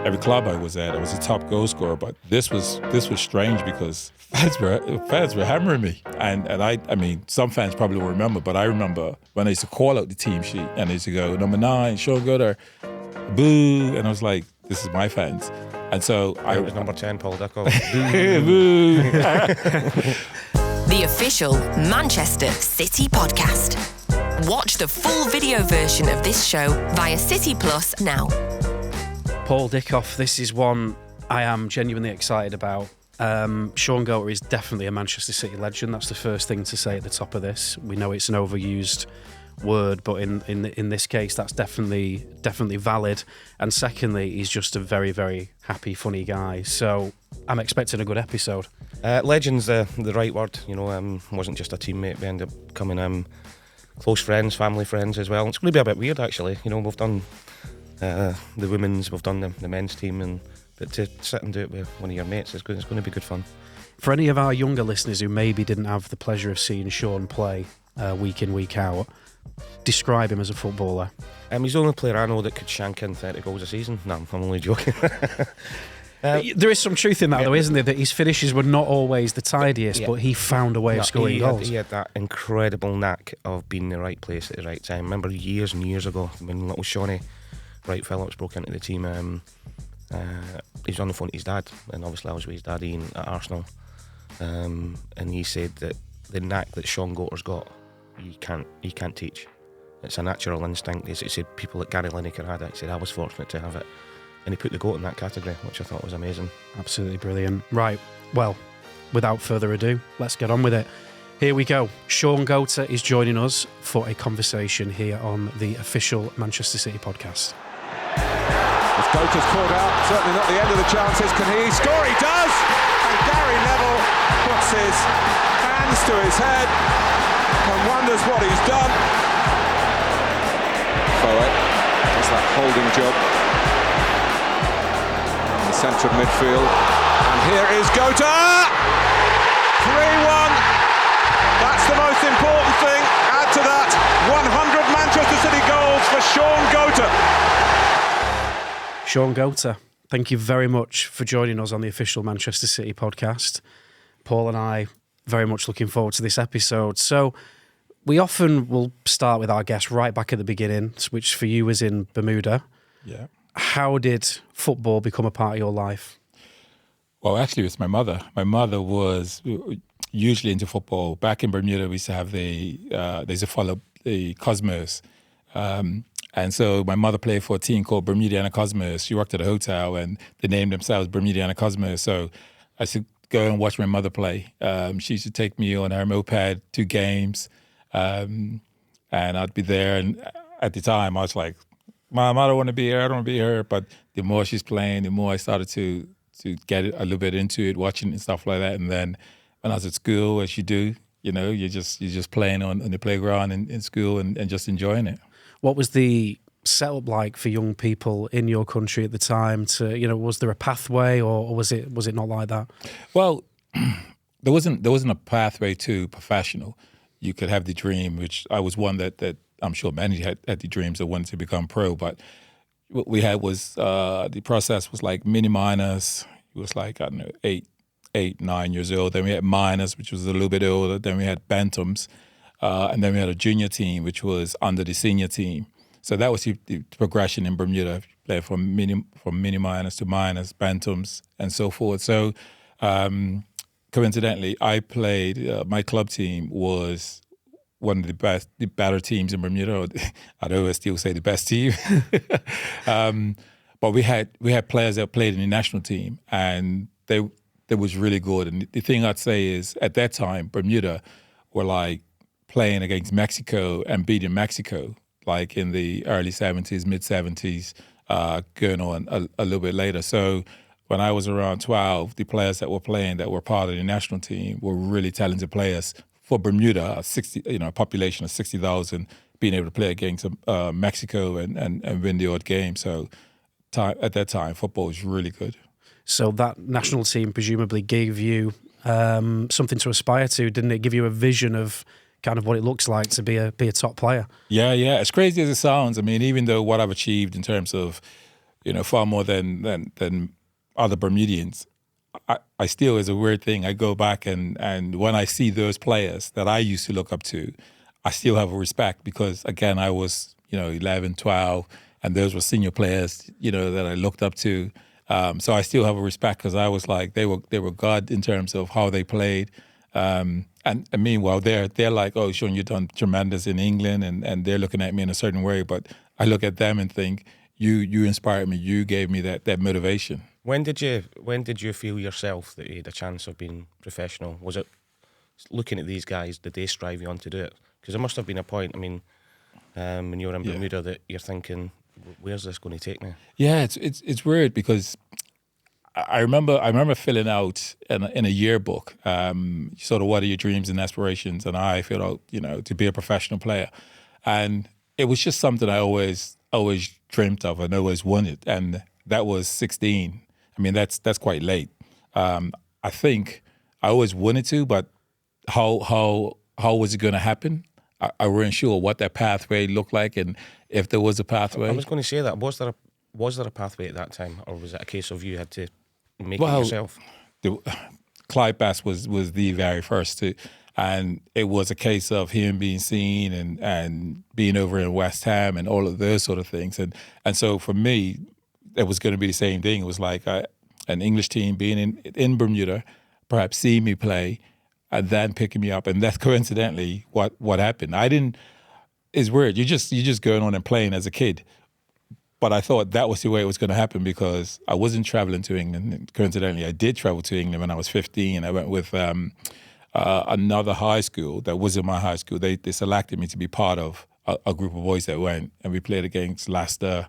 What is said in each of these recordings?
every club I was at, I was a top goal scorer. But this was strange because fans were hammering me, and I mean, some fans probably won't remember, but I remember when I used to call out the team sheet and they used to go, number 9, Shaun Goater, boo, and I was like, this is my fans. And so it was number 10, Paul Dickov. boo. The official Manchester City podcast. Watch the full video version of this show via City Plus now. Paul Dickov, this is one I am genuinely excited about. Shaun Goater is definitely a Manchester City legend. That's the first thing to say at the top of this. We know it's an overused word, but in this case, that's definitely valid. And secondly, he's just a very, very happy, funny guy. So I'm expecting a good episode. Legend's the right word. You know, wasn't just a teammate. We ended up becoming close friends, family friends as well. It's going to be a bit weird, actually. You know, we've done the women's, we've done the men's team, but to sit and do it with one of your mates, it's going to be good fun. For any of our younger listeners who maybe didn't have the pleasure of seeing Shaun play week in, week out, describe him as a footballer. He's the only player I know that could shank in 30 goals a season. No, I'm only joking. There is some truth in that, though, isn't there? That his finishes were not always the tidiest, but he found a way of scoring goals. He had that incredible knack of being in the right place at the right time. I remember years and years ago when little Shawnee Wright Phillips broke into the team. He was on the phone to his dad, and obviously I was with his dad, Ian, at Arsenal. And he said that the knack that Shaun Goater's got, you can't teach. It's a natural instinct. He said people like Gary Lineker had it. He said I was fortunate to have it, and he put the goat in that category, which I thought was amazing. Absolutely brilliant. Right, well, without further ado, let's get on with it. Here we go. Shaun Goater is joining us for a conversation here on the official Manchester City podcast. If Goater's caught out, certainly not the end of the chances. Can he score? He does! And Gary Neville puts his hands to his head and wonders what he's done. Foe does that holding job in the centre of midfield. And here is Goater! 3-1. That's the most important thing. Add to that 100 Manchester City goals for Shaun Goater. Shaun Goater, thank you very much for joining us on the official Manchester City podcast. Paul and I very much looking forward to this episode. So we often will start with our guests right back at the beginning, which for you was in Bermuda. Yeah. How did football become a part of your life? Well, actually, it was my mother. My mother was usually into football. Back in Bermuda, we used to have they used to follow the Cosmos. And so my mother played for a team called Bermudiana Cosmos. She worked at a hotel and they named themselves Bermudiana Cosmos. So I used to go and watch my mother play. She used to take me on her moped to games. And I'd be there. And at the time, I was like, Mom, I don't want to be here. I don't want to be here. But the more she's playing, the more I started to get a little bit into it, watching and stuff like that. And then when I was at school, as you do, you know, you're just playing on the playground in school and just enjoying it. What was the setup like for young people in your country at the time? To, you know, was there a pathway, or was it not like that? Well, there wasn't a pathway to professional. You could have the dream, which I was one that I'm sure many had the dreams of wanting to become pro. But what we had was the process was like mini minors. It was like, I don't know, 8, 9 years old. Then we had minors, which was a little bit older. Then we had bantams. And then we had a junior team, which was under the senior team. So that was the progression in Bermuda, played from mini minors to minors, bantams, and so forth. So coincidentally, I played, my club team was one of the better teams in Bermuda. I'd always still say the best team. But we had players that played in the national team, and they was really good. And the thing I'd say is, at that time, Bermuda were like playing against Mexico and beating Mexico, like in the early 70s, mid 70s, going on a little bit later. So when I was around 12, the players that were playing that were part of the national team were really talented players. For Bermuda, a population of 60,000, being able to play against Mexico and win the odd game. So at that time, football was really good. So that national team presumably gave you something to aspire to, didn't it? Give you a vision of kind of what it looks like to be a top player. Yeah. As crazy as it sounds, I mean, even though what I've achieved in terms of, far more than other Bermudians. I still, is a weird thing, I go back and when I see those players that I used to look up to, I still have a respect because, again, I was, 11, 12, and those were senior players, that I looked up to. So I still have a respect because I was like, they were God in terms of how they played. And meanwhile, they're like, oh, Shaun, you've done tremendous in England, and they're looking at me in a certain way. But I look at them and think, you inspired me. You gave me that motivation. When did you feel yourself that you had a chance of being professional? Was it looking at these guys? Did they strive you on to do it? Because there must have been a point. I mean, when you were in Bermuda, that you're thinking, where's this going to take me? Yeah, it's weird because I remember filling out in a yearbook, sort of what are your dreams and aspirations, and I filled out, to be a professional player, and it was just something I always dreamt of and always wanted, and that was 16. I mean, that's quite late. I think I always wanted to, but how was it going to happen? I wasn't sure what that pathway looked like, and if there was a pathway. I was going to say that. Was there a pathway at that time, or was it a case of you had to make it yourself? Clyde Bass was the very first to, and it was a case of him being seen and being over in West Ham and all of those sort of things, and so for me, it was going to be the same thing. It was like an English team being in Bermuda, perhaps seeing me play, and then picking me up, and that's coincidentally what happened. It's weird. You're just going on and playing as a kid, but I thought that was the way it was going to happen because I wasn't traveling to England. And coincidentally, I did travel to England when I was 15. I went with another high school that wasn't my high school. They selected me to be part of a group of boys that went, and we played against Leicester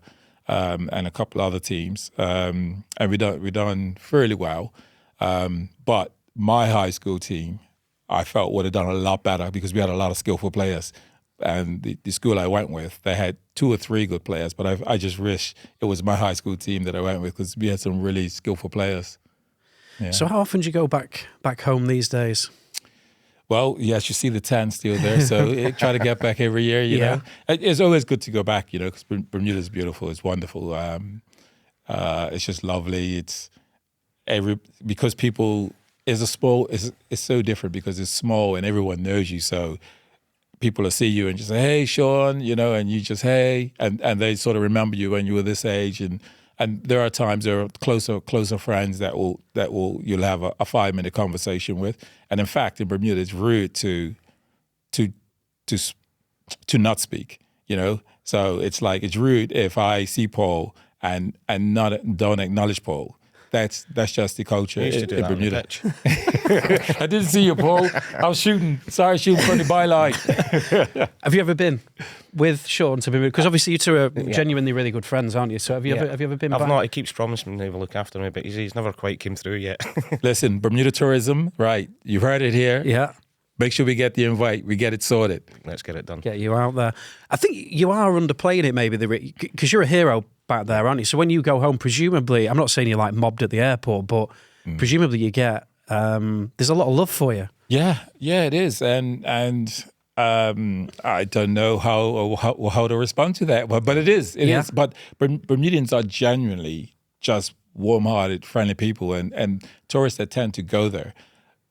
and a couple other teams, and we done fairly well. But my high school team, I felt would have done a lot better because we had a lot of skillful players. And the school I went with, they had 2 or 3 good players, but I just wish it was my high school team that I went with because we had some really skillful players. Yeah. So how often do you go back home these days? Well, yes, you see the tan still there, so try to get back every year, you know. It's always good to go back, because Bermuda's beautiful, it's wonderful. It's just lovely. Because people, it's so different because it's small and everyone knows you, so people will see you and just say, hey, Shaun, and you just, hey, and they sort of remember you when you were this age. And there are times there are closer friends that you'll have a 5-minute conversation with. And in fact, in Bermuda, it's rude to not speak, So it's like, it's rude if I see Paul and don't acknowledge Paul. That's just the culture in Bermuda. I didn't see you, Paul. I was shooting from the byline. Have you ever been with Shaun to Bermuda? Because obviously you two are genuinely really good friends, aren't you? So have you ever been? I've not. He keeps promising to look after me, but he's never quite came through yet. Listen, Bermuda tourism, right? You've heard it here. Yeah. Make sure we get the invite. We get it sorted. Let's get it done. Get you out there. I think you are underplaying it, maybe, because you're a hero back there, aren't you? So when you go home, presumably, I'm not saying you're like mobbed at the airport, but presumably you get, there's a lot of love for you. Yeah, it is. And I don't know how to respond to that, but it is. It is. But Bermudians are genuinely just warm-hearted, friendly people, and tourists that tend to go there.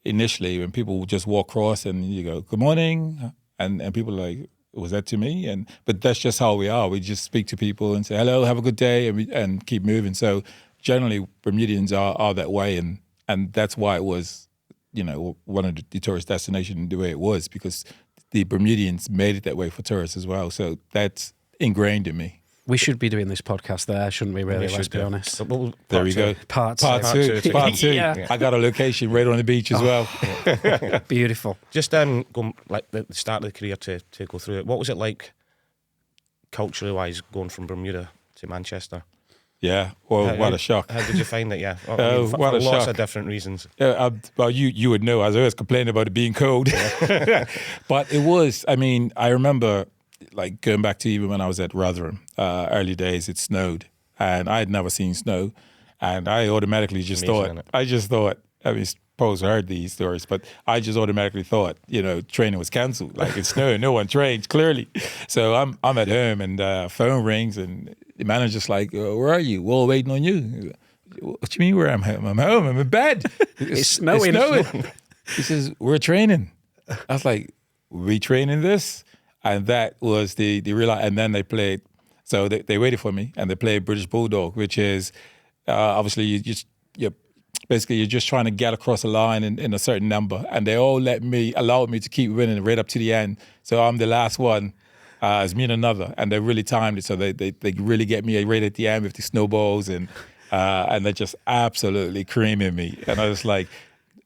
Initially, when people just walk across and you go, good morning, and people are like, was that to me? But that's just how we are. We just speak to people and say, hello, have a good day, and keep moving. So generally, Bermudians are that way, and that's why it was, one of the tourist destinations the way it was, because the Bermudians made it that way for tourists as well. So that's ingrained in me. We should be doing this podcast there, shouldn't we, really? Let's be honest. There we go. Part two. Yeah. I got a location right on the beach as well. Beautiful. Just going like the start of the career to go through it. What was it like, culturally-wise, going from Bermuda to Manchester? Yeah, well, what a shock. How did you find it? Yeah, for what a lots shock. of different reasons. Well, you would know. I was always complaining about it being cold. But it was, I remember like going back to even when I was at Rotherham, early days, it snowed. And I had never seen snow. And I automatically just thought, Paul's heard these stories, but I just automatically thought, training was cancelled. Like it's snowing, no one trains, clearly. So I'm at home and phone rings and the manager's like, where are you? We're all waiting on you. What do you mean where I'm home? I'm home, I'm in bed. It's snowing. He says, we're training. I was like, we training this? And that was the real, and then they played, so they waited for me and they played British Bulldog, which is obviously you're just trying to get across a line in a certain number, and they all allowed me to keep winning right up to the end. So I'm the last one, as me and another, and they really timed it. So they really get me right at the end with the snowballs, and they're just absolutely creaming me. And I was like,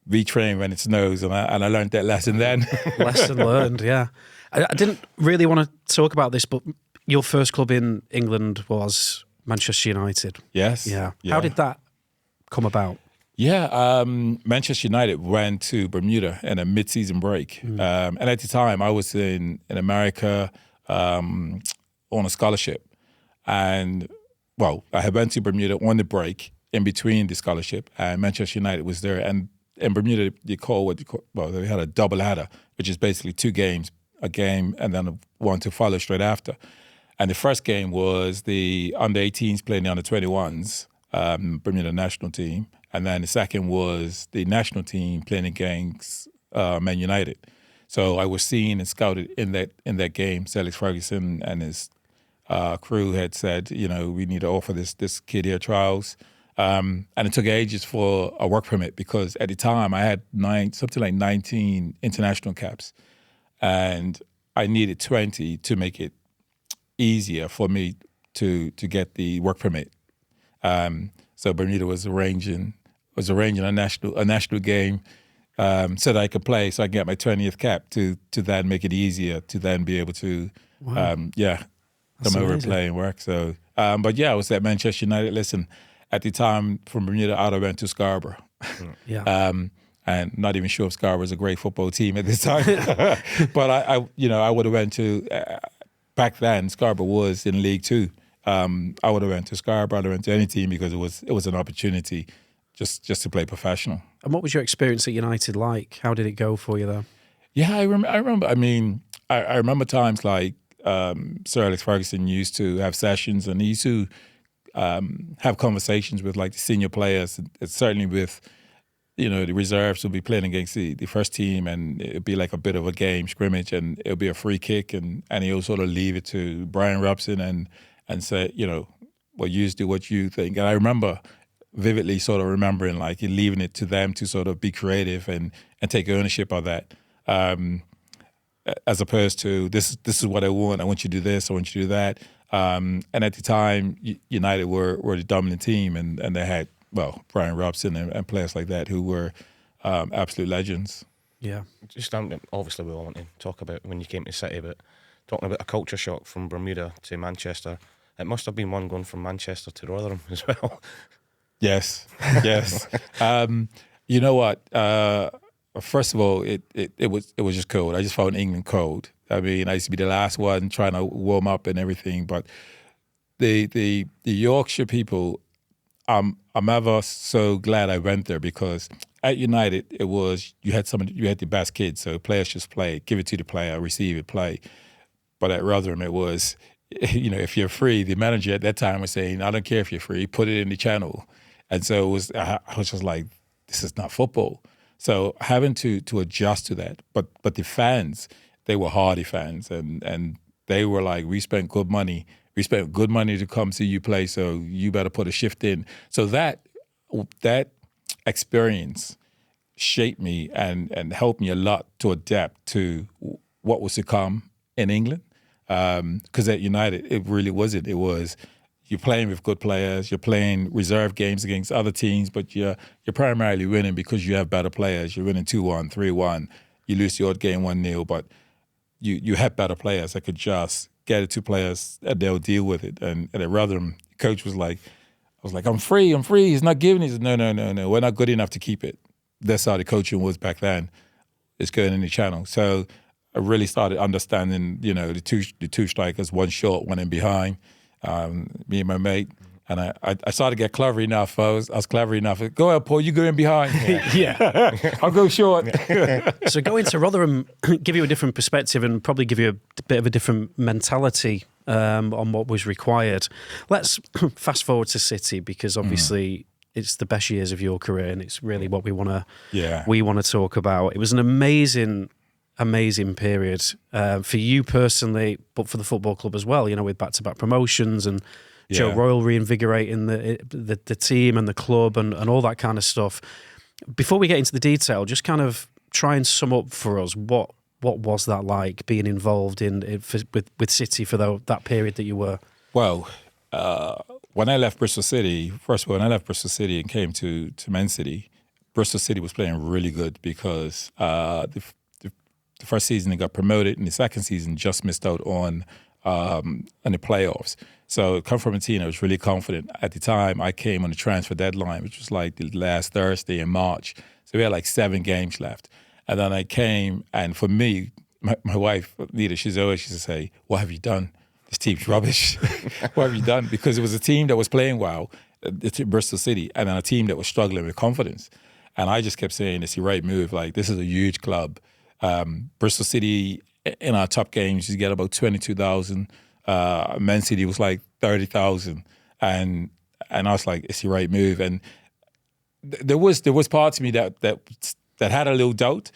retrain when it snows, and I learned that lesson then. Lesson learned, yeah. I didn't really want to talk about this, but your first club in England was Manchester United. Yes. Yeah. How did that come about? Yeah, Manchester United went to Bermuda in a mid-season break. And at the time, I was in America on a scholarship. And, I had went to Bermuda on the break in between the scholarship, and Manchester United was there. And in Bermuda, they had a double header, which is basically 2 games, a game and then one to follow straight after. And the first game was the under-18s playing the under-21s, Bermuda national team. And then the second was the national team playing against Man United. So I was seen and scouted in that game. Alex Ferguson and his crew had said, we need to offer this kid here trials. And it took ages for a work permit because at the time I had something like 19 international caps. And I needed 20 to make it easier for me to get the work permit. So Bermuda was arranging a national game so that I could play, so I could get my 20th cap to then make it easier to then be able to come over and play and work. So, but I was at Manchester United. Listen, at the time from Bermuda out, I went to Scarborough. And not even sure if Scarborough was a great football team at this time. But I would have went to back then. Scarborough was in League Two. I would have went to Scarborough. I would have went to any team because it was an opportunity just to play professional. And what was your experience at United like? How did it go for you there? Yeah, I remember. I mean, I remember times like Sir Alex Ferguson used to have sessions, and he used to have conversations with like the senior players, and certainly with the reserves would be playing against the first team, and it'd be like a bit of a game scrimmage, and it'll be a free kick, and he'll sort of leave it to Brian Robson and say, well, you do what you think. And I remember vividly sort of remembering like leaving it to them to sort of be creative and take ownership of that, as opposed to this is what I want you to do this, I want you to do that. And at the time, United were the dominant team, and they had Brian Robson and players like that who were absolute legends. Yeah. Just obviously we all want to talk about when you came to City, but talking about a culture shock from Bermuda to Manchester, it must have been one going from Manchester to Rotherham as well. Yes. You know what? First of all, it was just cold. I just found England cold. I mean, I used to be the last one trying to warm up and everything, but the Yorkshire people, I'm ever so glad I went there, because at United it was you had the best kids, so players just play, give it to the player, receive it, play. But at Rotherham it was, if you're free, the manager at that time was saying, I don't care if you're free, put it in the channel. And so I was just like, this is not football. So having to adjust to that, but the fans, they were hardy fans, and they were like, we spent good money to come see you play, so you better put a shift in. So that experience shaped me and helped me a lot to adapt to what was to come in England. Because at United, it really wasn't. It was, you're playing with good players, you're playing reserve games against other teams, but you're primarily winning because you have better players. You're winning 2-1, 3-1. You lose the odd game 1-0, but you have better players that could just get it to players and they'll deal with it. And at Rotherham, the coach was like, I'm free. He's not giving it. He said, no. We're not good enough to keep it. That's how the coaching was back then. It's going in the channel. So I really started understanding, the two strikers, one short, one in behind, me and my mate. And I started to get clever enough. I was clever enough. Go ahead, Paul, you go in behind. Yeah. I'll go short. So going to Rotherham give you a different perspective and probably give you a bit of a different mentality on what was required. Let's fast forward to City, because obviously it's the best years of your career and it's really what we want to talk about. It was an amazing period for you personally, but for the football club as well, with back-to-back promotions and Joe Royle reinvigorating the team and the club and all that kind of stuff. Before we get into the detail, just kind of try and sum up for us what was that like, being involved with City for that period that you were? Well, when I left Bristol City, first of all, when I left Bristol City and came to Man City, Bristol City was playing really good because the first season they got promoted, and the second season just missed out on the playoffs. So come from a team that was really confident. At the time, I came on the transfer deadline, which was like the last Thursday in March. So we had like 7 games left. And then I came, and for me, my wife, Nita, she used to say, "What have you done? This team's rubbish. What have you done?" Because it was a team that was playing well, Bristol City, and then a team that was struggling with confidence. And I just kept saying, it's the right move. Like, this is a huge club. Bristol City, in our top games, you get about 22,000. Man City was like 30,000, and I was like, it's the right move. And there was parts of me that had a little doubt,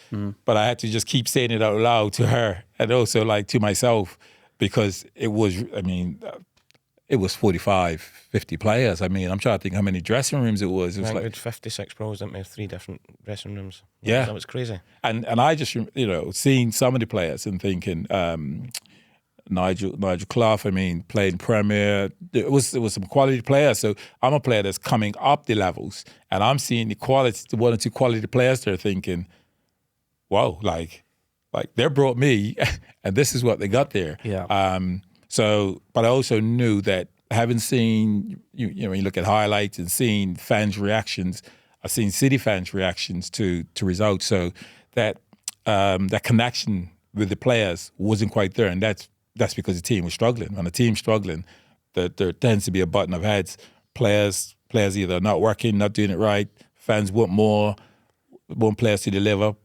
but I had to just keep saying it out loud to her and also like to myself, because it was 45, 50 players. I mean, I'm trying to think how many dressing rooms it was. It was like 56 pros, didn't we? 3 different dressing rooms. Yeah, that was crazy. And I just seeing some of the players and thinking. Nigel Clough, playing Premier. It was some quality players. So I'm a player that's coming up the levels, and I'm seeing the 1 or 2 quality players there, thinking, "Whoa, like they brought me, and this is what they got there." Yeah. But I also knew that, having seen when you look at highlights and seeing fans' reactions, I've seen City fans' reactions to results. So that connection with the players wasn't quite there, and that's because the team was struggling. When the team's struggling, there tends to be a button of heads. Players either not working, not doing it right. Fans want players to deliver.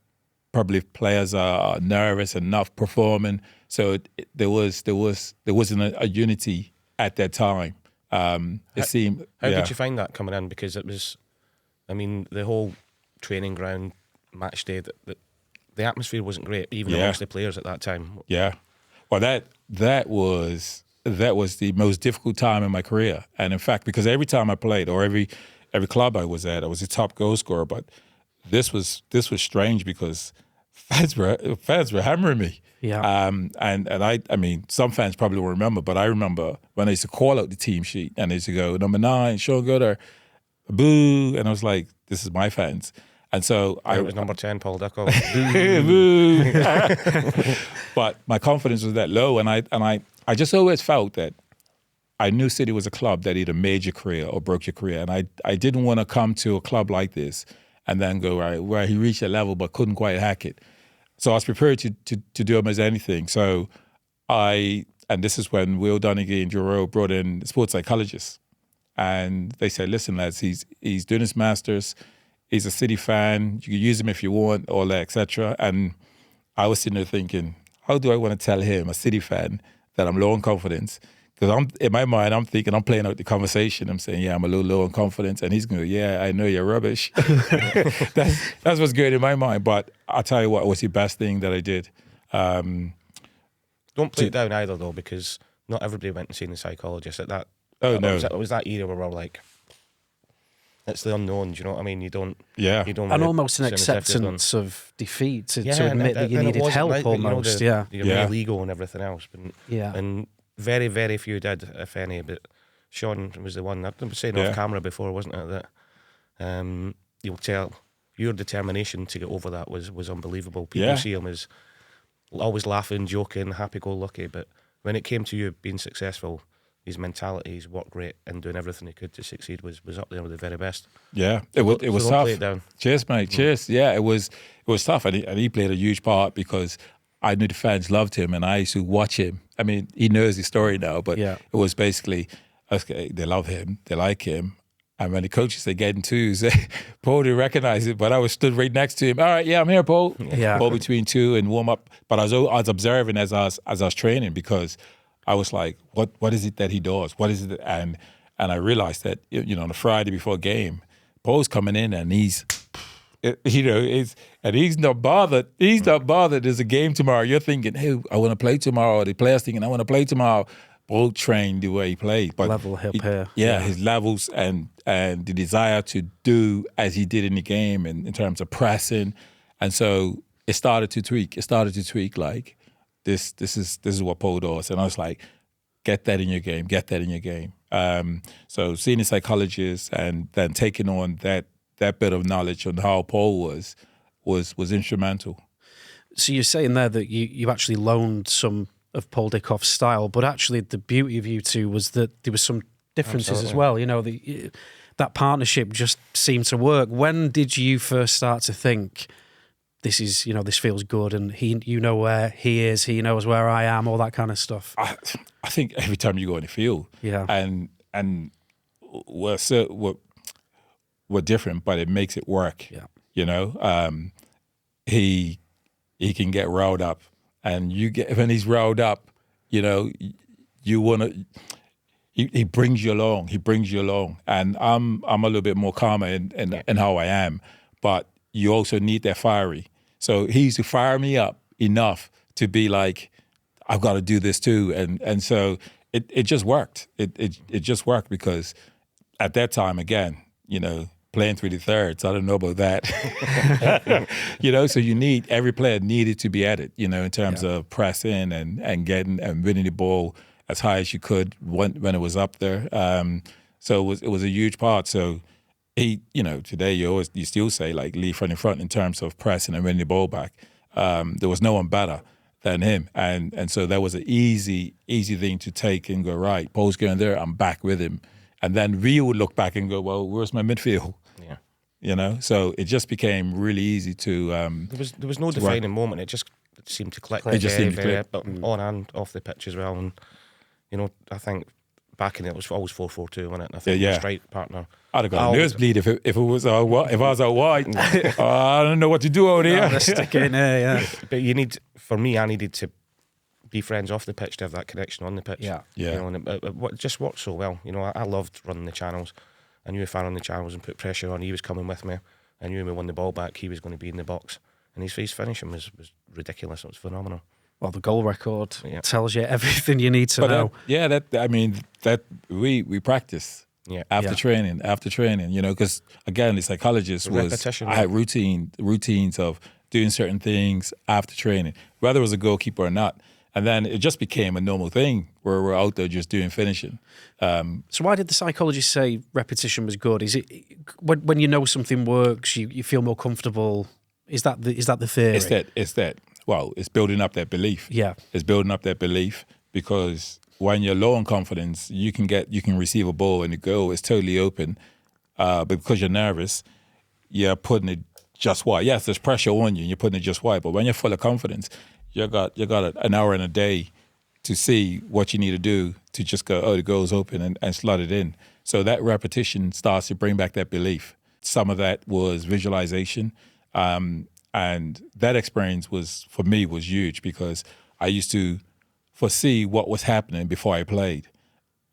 Probably players are nervous and not performing. So there wasn't a unity at that time. It seemed. How did you find that coming in? Because it was, the whole training ground match day. The atmosphere wasn't great, even amongst the players at that time. Yeah. Well, that was the most difficult time in my career, and in fact, because every time I played, or every club I was at, I was a top goal scorer. But this was strange because fans were hammering me. Yeah. And some fans probably won't remember, but I remember when they used to call out the team sheet and they used to go, "Number 9, Shaun Goater, boo," and I was like, "This is my fans." And so it was number 10, Paul Dickov. But my confidence was that low, and I just always felt that I knew City was a club that either made your career or broke your career, and I didn't want to come to a club like this and then go where he reached a level but couldn't quite hack it. So I was prepared to do almost anything. So and this is when Will Donaghy and Joe Royle brought in sports psychologists, and they said, "Listen, lads, he's doing his masters. He's a City fan. You can use him if you want, all that, etc." And I was sitting there thinking, how do I want to tell him, a City fan, that I'm low on confidence? Because in my mind, I'm thinking, I'm playing out the conversation. I'm saying, yeah, I'm a little low on confidence. And he's going to go, yeah, I know you're rubbish. That's what's good in my mind. But I'll tell you what, it was the best thing that I did. Don't play it down either, though, because not everybody went and seen the psychologist at that. Oh, no. It was that era where we're like, it's the unknown, do you know what I mean? You don't and really almost an acceptance of defeat to admit that you needed help, like, almost. Your real ego and everything else. But, and very, very few did, if any. But Shaun was the one. I was saying off camera before, wasn't it? That you'll tell your determination to get over that was unbelievable. People see him as always laughing, joking, happy-go-lucky. But when it came to you being successful, his mentality, his work rate, and doing everything he could to succeed was up there with the very best. Yeah, it was so tough. Play it down. Cheers, mate. Cheers. Yeah, it was tough, and he played a huge part because I knew the fans loved him, and I used to watch him. I mean, he knows the story now, but it was basically okay, they love him, they like him. And when the coaches say getting twos, Paul didn't recognize it, but I was stood right next to him. All right, yeah, I'm here, Paul. Yeah. Ball between two and warm up. But I was observing as I was training, because I was like, what is it that he does? What is it? And I realized that, you know, on a Friday before a game, Paul's coming in and he's not bothered. He's not bothered. There's a game tomorrow. You're thinking, hey, I want to play tomorrow. The player's thinking, I want to play tomorrow. Paul trained the way he played. But level hip here. Yeah, his levels and the desire to do as he did in the game, and in terms of pressing. And so it started to tweak. Like, this is what Paul does. And I was like, get that in your game. So seeing a psychologist and then taking on that bit of knowledge on how Paul was instrumental. So you're saying there that you actually loaned some of Paul Dickov's style, but actually the beauty of you two was that there was some differences as well. You know, that partnership just seemed to work. When did you first start to think, this is, you know, this feels good, and you know where he is, he knows where I am, all that kind of stuff? I think every time you go in the field, and we're different, but it makes it work. Yeah, you know, he can get riled up, and when he's riled up, you know, you want to. He brings you along. And I'm a little bit more calmer in how I am, but you also need that fiery. So he used to fire me up enough to be like, I've got to do this too. And so it just worked. It just worked, because at that time, again, you know, playing through the thirds, I don't know about that. You know, so every player needed to be at it, you know, in terms of pressing and getting and winning the ball as high as you could when it was up there. So it was a huge part. So he, you know, today you still say, like, lead from the front in terms of pressing and winning the ball back. There was no one better than him, and so that was an easy thing to take and go, right, Paul's going there, I'm back with him, and then we would look back and go, well, where's my midfield? Yeah, you know. So it just became really easy to. There was no defining moment. It just seemed to click. It just seemed to click, but on and off the pitch as well. And you know, I think back in it was always 4-4-2, wasn't it? And I think the strike partner. I'd have got a nosebleed if I was out wide. I don't know what to do out here. Stick in there, yeah. But I needed to be friends off the pitch to have that connection on the pitch. Yeah. You know, and it just worked so well. You know, I loved running the channels. I knew if I ran the channels and put pressure on, he was coming with me. I knew when we won the ball back, he was going to be in the box. And his finishing was ridiculous. It was phenomenal. Well, the goal record tells you everything you need to know. We practice after training, you know, because again, the psychologist I had routines of doing certain things after training, whether it was a goalkeeper or not. And then it just became a normal thing where we're out there just doing finishing. So why did the psychologist say repetition was good? Is it when you know something works, you feel more comfortable? Is that the theory? It's that. Well, it's building up that belief. Yeah, it's building up that belief, because when you're low on confidence, you can receive a ball and the goal is totally open, but because you're nervous, you're putting it just wide. Yes, there's pressure on you, and you're putting it just wide. But when you're full of confidence, you got an hour in a day to see what you need to do to just go, oh, the goal's open, and slot it in. So that repetition starts to bring back that belief. Some of that was visualization. And that experience was huge, because I used to foresee what was happening before I played.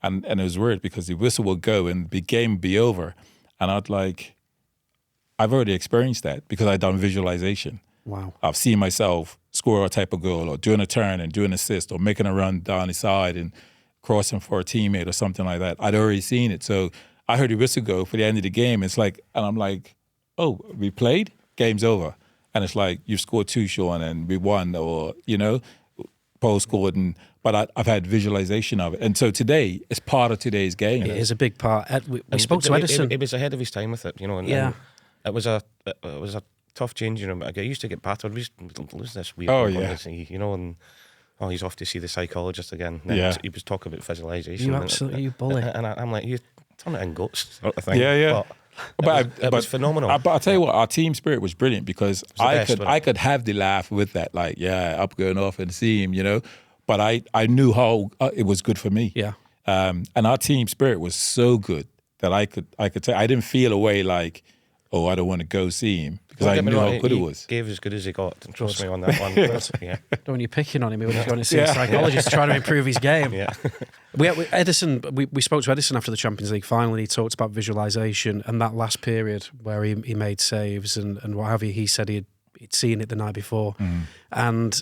And it was weird, because the whistle would go and the game would be over. And I've already experienced that, because I'd done visualization. Wow. I've seen myself score a type of goal, or doing a turn and doing an assist, or making a run down the side and crossing for a teammate or something like that. I'd already seen it. So I heard the whistle go for the end of the game. And I'm like, oh, we played? Game's over. And it's like, you've scored 2, Shaun, and we won, or, you know, Paul scored, but I've had visualization of it. And so today, it's part of today's game. It is a big part. We spoke to Edison. It was ahead of his time with it, you know. And it was a tough changing room. I used to get battered. We used to lose this weird you know, and he's off to see the psychologist again. He was talking about visualization. You bully. And I'm like, you turn it in guts, sort of thing. Yeah. But it was phenomenal. But I'll tell you what, our team spirit was brilliant, because I could have the laugh with that, like, up going off and see him, you know. But I knew how it was good for me. Yeah. And our team spirit was so good that I could tell. I didn't feel a way like, oh, I don't want to go see him, because I knew how good it was. Gave as good as he got, and trust me on that one. Yeah. When you're picking on him, when he's going to see a psychologist trying to improve his game. Yeah. We spoke to Edison after the Champions League final, and he talked about visualisation and that last period where he made saves and what have you. He said he'd seen it the night before. And,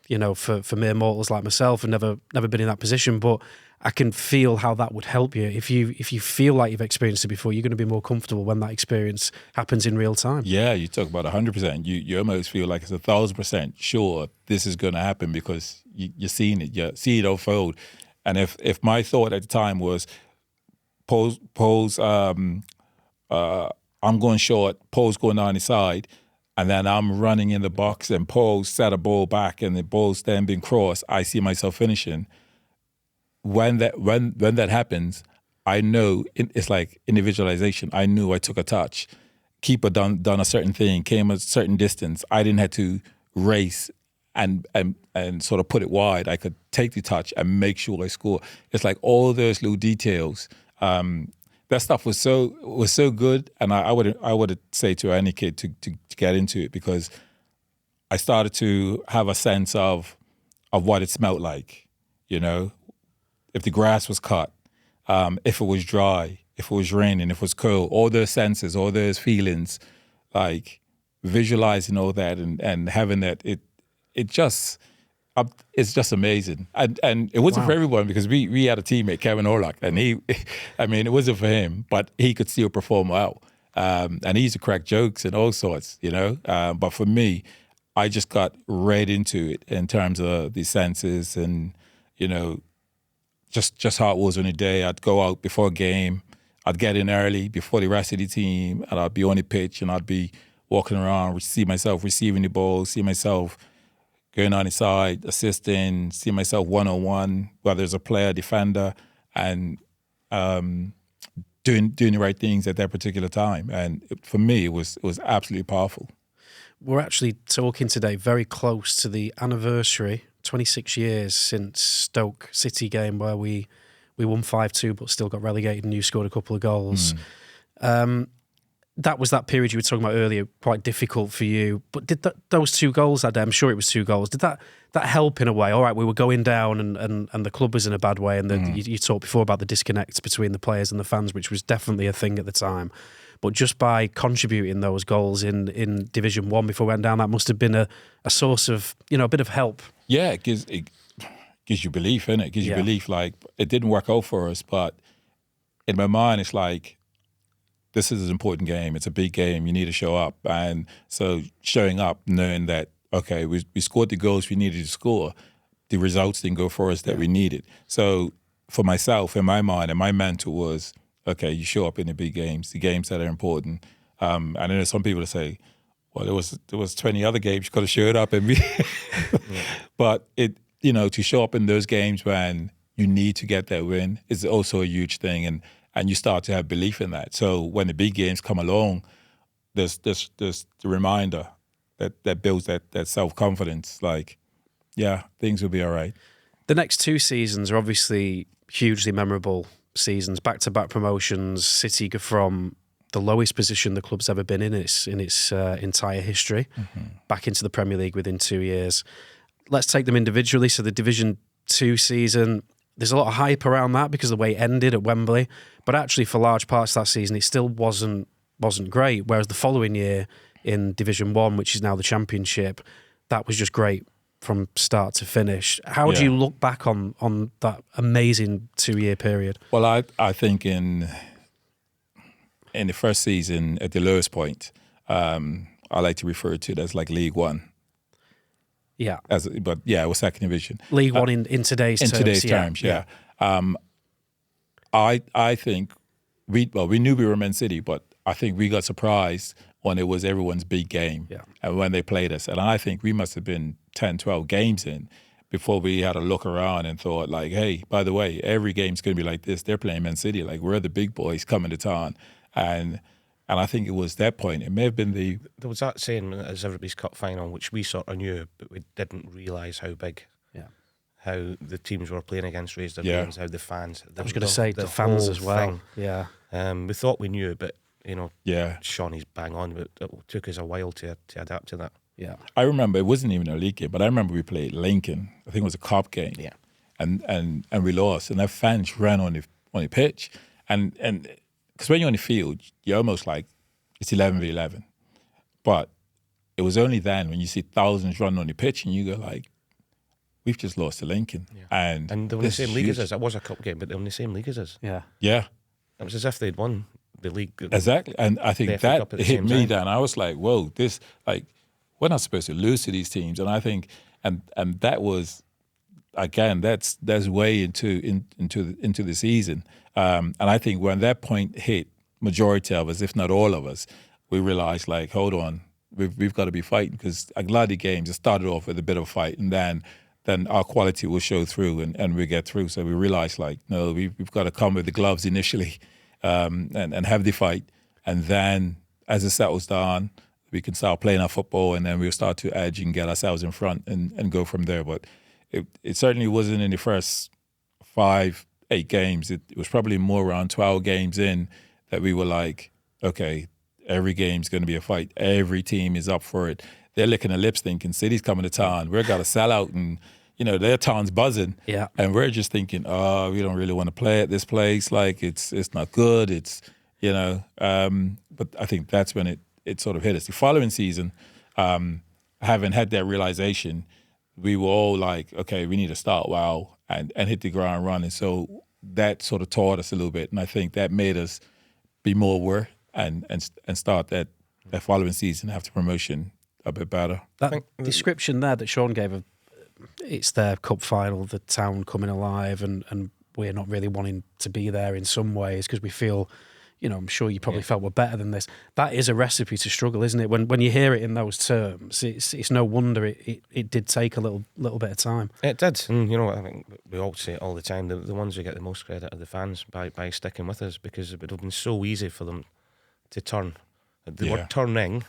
you know, for mere mortals like myself, I've never been in that position, but I can feel how that would help you. If you feel like you've experienced it before, you're going to be more comfortable when that experience happens in real time. Yeah, you talk about 100%. You almost feel like it's 1,000% sure this is going to happen, because you're seeing it. You see it unfold. And if my thought at the time was, Paul's I'm going short, Paul's going down the side, and then I'm running in the box and Paul set a ball back and the ball's then being crossed, I see myself finishing. When that happens, I know it's like individualization. I knew I took a touch. Keeper done a certain thing, came a certain distance. I didn't have to race and sort of put it wide. I could take the touch and make sure I score. It's like all those little details. That stuff was so good, and I would say to any kid to get into it, because I started to have a sense of what it smelled like, you know. If the grass was cut, if it was dry, if it was raining, if it was cold, all those senses, all those feelings, like visualizing all that and having that, it's just amazing. And it wasn't for everyone, because we had a teammate, Kevin Orlock, and it wasn't for him, but he could still perform well. And he used to crack jokes and all sorts, you know. But for me, I just got right into it in terms of the senses and, you know, just how it was on a day. I'd go out before a game. I'd get in early before the rest of the team, and I'd be on the pitch, and I'd be walking around, see myself receiving the ball, see myself going on the side, assisting, see myself one-on-one, whether it's a player, defender, and doing the right things at that particular time. And for me, it was absolutely powerful. We're actually talking today very close to the anniversary, 26 years since Stoke City game where we won 5-2 but still got relegated and you scored a couple of goals. That was that period you were talking about earlier, quite difficult for you. But did those 2 goals that day, I'm sure it was 2 goals, did that help in a way? All right, we were going down and the club was in a bad way, and you talked before about the disconnect between the players and the fans, which was definitely a thing at the time. But just by contributing those goals in Division 1 before we went down, that must have been a source of, you know, a bit of help. Yeah, it gives you belief, innit? It gives you belief. Like, it didn't work out for us, but in my mind, it's like, this is an important game. It's a big game. You need to show up. And so showing up, knowing that, okay, we scored the goals we needed to score. The results didn't go for us that we needed. So for myself, in my mind, and my mentor was, okay, you show up in the big games, the games that are important. And then there's some people that say, well, there was 20 other games you could have showed up and But to show up in those games when you need to get that win is also a huge thing, and you start to have belief in that. So when the big games come along, there's the reminder that builds that self-confidence. Like, yeah, things will be all right. The next 2 seasons are obviously hugely memorable seasons, back-to-back promotions. City go from the lowest position the club's ever been in its entire history, back into the Premier League within 2 years. Let's take them individually. So the Division 2 season, there's a lot of hype around that because of the way it ended at Wembley. But actually, for large parts of that season, it still wasn't great. Whereas the following year in Division 1, which is now the Championship, that was just great from start to finish. How do you look back on that amazing 2-year period? Well, I think in the first season, at the lowest point, I like to refer to it as like League One. Yeah. But it was second division. League One in today's terms. In today's terms, yeah. I think we knew we were Man City, but I think we got surprised when it was everyone's big game and when they played us. And I think we must have been 10, 12 games in before we had a look around and thought like, hey, by the way, every game's going to be like this. They're playing Man City. Like, we're the big boys coming to town. And I think it was that point. It may have been There was that saying as Everybody's Cup final, which we sort of knew, but we didn't realise how big how the teams were playing against raised their games, how the fans. I was going to say the fans as well. Thing. Yeah. We thought we knew, but yeah, Shaun, he's bang on, but it took us a while to adapt to that. Yeah. I remember it wasn't even a league game, but I remember we played Lincoln. I think it was a cop game. Yeah. And we lost, and our fans ran on the pitch, and because when you're on the field, you're almost like it's 11v11, but it was only then when you see thousands running on the pitch, and you go like, we've just lost to Lincoln, and they're in the same league as us. It was a cup game, but they're in the same league as us. Yeah. Yeah. It was as if they'd won the league. Exactly, and I think that hit me down. I was like, whoa, this, like, we're not supposed to lose to these teams, and I think, and that was, again, that's way into the season, and I think when that point hit, majority of us, if not all of us, we realized, like, hold on, we've got to be fighting, because a lot of the games, it started off with a bit of a fight, and then our quality will show through, and we get through. So we realized, like, no, we've got to come with the gloves initially, and have the fight, and then as it settles down, we can start playing our football, and then we'll start to edge and get ourselves in front and go from there. But it certainly wasn't in the first 5-8 games. It was probably more around 12 games in that we were like, okay, every game's going to be a fight. Every team is up for it. They're licking their lips thinking, City's coming to town. We've got to sell out, and their town's buzzing. Yeah. And we're just thinking, oh, we don't really want to play at this place. Like, it's not good. It's, but I think that's when it sort of hit us. The following season, having had that realization, we were all like, okay, we need to start well and hit the ground running. So that sort of taught us a little bit, and I think that made us be more aware and start that following season after promotion a bit better. That description there that Shaun gave of it's their cup final, the town coming alive, and we're not really wanting to be there in some ways because we feel, I'm sure you probably felt we're better than this. That is a recipe to struggle, isn't it? When you hear it in those terms, it's no wonder it did take a little bit of time. It did, and I think we all say it all the time. The ones who get the most credit are the fans by sticking with us, because it would have been so easy for them to turn. They were turning.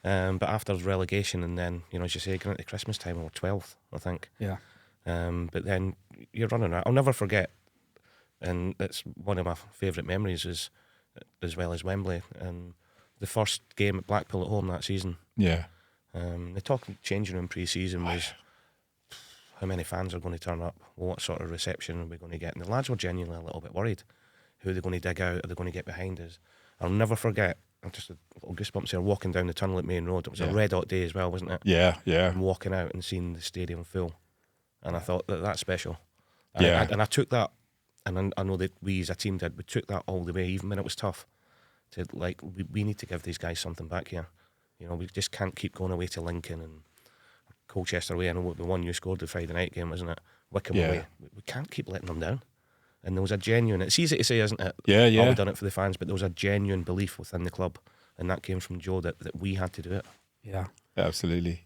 But after relegation, and then, as you say, going into Christmas time, or 12th, I think. Yeah. But then you're running out. I'll never forget, and it's one of my favourite memories, is as well as Wembley, and the first game at Blackpool at home that season. Yeah. The talk changing room pre-season was how many fans are going to turn up, what sort of reception are we going to get, and the lads were genuinely a little bit worried. Who are they going to dig out? Are they going to get behind us? I'll never forget. Just a little goosebumps here, walking down the tunnel at Maine Road. It was a red hot day as well, wasn't it? Yeah, yeah. And walking out and seeing the stadium full. And I thought that's special. Yeah. And I took that, and I know that we as a team did, we took that all the way, even when it was tough, to like, we need to give these guys something back here. We just can't keep going away to Lincoln and Colchester away. I know the one you scored the Friday night game, wasn't it? Wickham away. We can't keep letting them down. And there was a genuine, it's easy to say, isn't it? Yeah, yeah. Oh, we've done it for the fans, but there was a genuine belief within the club, and that came from Joe that we had to do it. Yeah. Absolutely.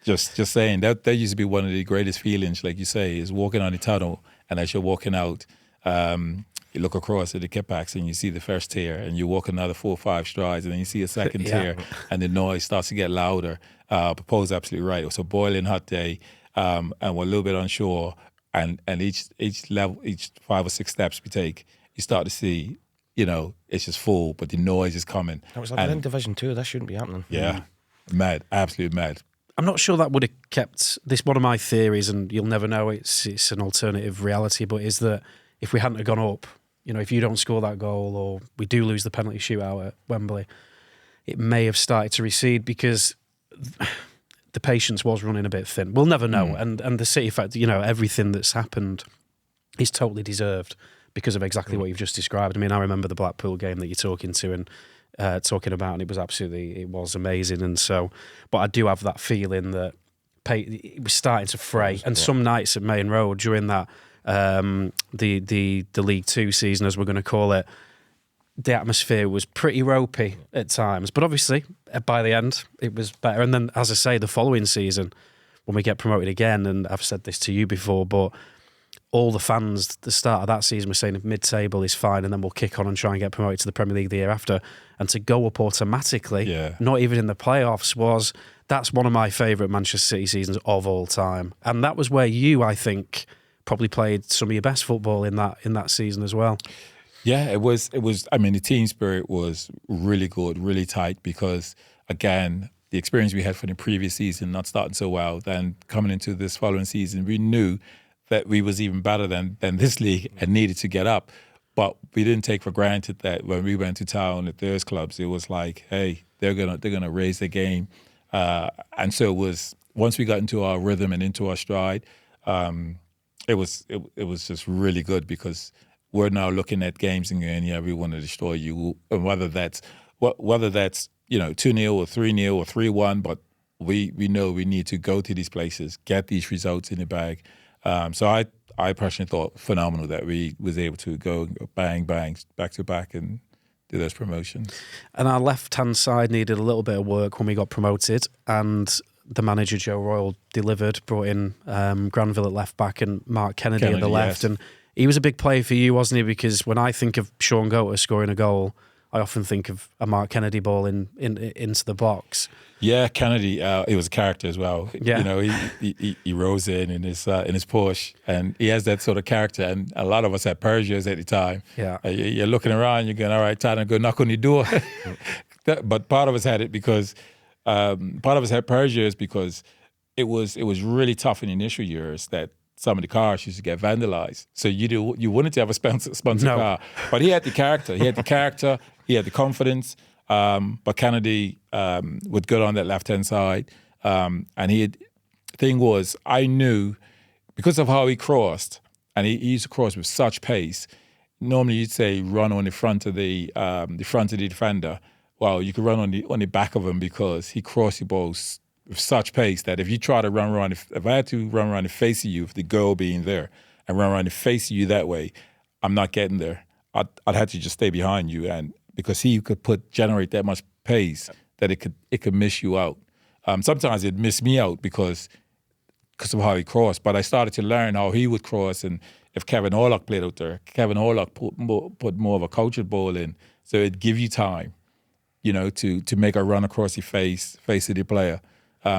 Just saying, that used to be one of the greatest feelings, like you say, is walking on the tunnel, and as you're walking out, you look across at the kitbacks and you see the first tier, and you walk another 4 or 5 strides, and then you see a second tier, and the noise starts to get louder. Paul's absolutely right. It was a boiling hot day, and we're a little bit unsure. And each level, each 5 or 6 steps we take, you start to see, it's just full, but the noise is coming. That was like in Division 2. That shouldn't be happening. Yeah, mad, absolutely mad. I'm not sure that would have kept this. One of my theories, and you'll never know, it's an alternative reality, but is that if we hadn't have gone up, if you don't score that goal, or we do lose the penalty shootout at Wembley, it may have started to recede, because the patience was running a bit thin. We'll never know. And the City fact, everything that's happened is totally deserved because of exactly what you've just described. I mean, I remember the Blackpool game that you're talking to and talking about, and it was amazing. And so, but I do have that feeling that it was starting to fray. And some nights at Maine Road during that, the League Two season, as we're going to call it, the atmosphere was pretty ropey at times, but obviously by the end it was better. And then, as I say, the following season when we get promoted again, and I've said this to you before, but all the fans at the start of that season were saying mid-table is fine and then we'll kick on and try and get promoted to the Premier League the year after. And to go up automatically, not even in the playoffs, that's one of my favourite Manchester City seasons of all time. And that was where you, I think, probably played some of your best football in that season as well. Yeah, it was. I mean, the team spirit was really good, really tight, because, again, the experience we had from the previous season, not starting so well, then coming into this following season, we knew that we was even better than this league and needed to get up. But we didn't take for granted that when we went to town at those clubs, it was like, hey, they're gonna raise their game. And so it was, once we got into our rhythm and into our stride, it was just really good, because we're now looking at games and going, yeah, we want to destroy you. And whether that's 2-0 or 3-0 or 3-1, but we know we need to go to these places, get these results in the bag. So I personally thought phenomenal that we was able to go bang, back to back and do those promotions. And our left-hand side needed a little bit of work when we got promoted, and the manager, Joe Royal, delivered, brought in Granville at left-back and Mark Kennedy at the left. Yes. And he was a big player for you, wasn't he? Because when I think of Shaun Goater scoring a goal, I often think of a Mark Kennedy ball into the box. Yeah, Kennedy, he was a character as well. Yeah. You know, he rose in his Porsche, and he has that sort of character. And a lot of us had Peugeots at the time. Yeah, you're looking around, you're going, all right, time to go knock on your door. But part of us had it because part of us had Peugeots because it was really tough in the initial years that some of the cars used to get vandalized. So you wanted to have a sponsor car, but he had the character. He had the confidence. But Kennedy would go on that left-hand side. Thing was, I knew, because of how he crossed, and he used to cross with such pace, normally you'd say run on the front of the defender. Well, you could run on the back of him, because he crossed the balls with such pace that if you try to run around, if I had to run around the face of you, if the goal being there, and run around the face of you that way, I'm not getting there. I'd have to just stay behind you, and because he could generate that much pace that it could miss you out. Sometimes it'd miss me out because of how he crossed. But I started to learn how he would cross, and if Kevin Horlock played out there, Kevin Horlock put more of a cultured ball in, so it'd give you time, to make a run across the face of the player.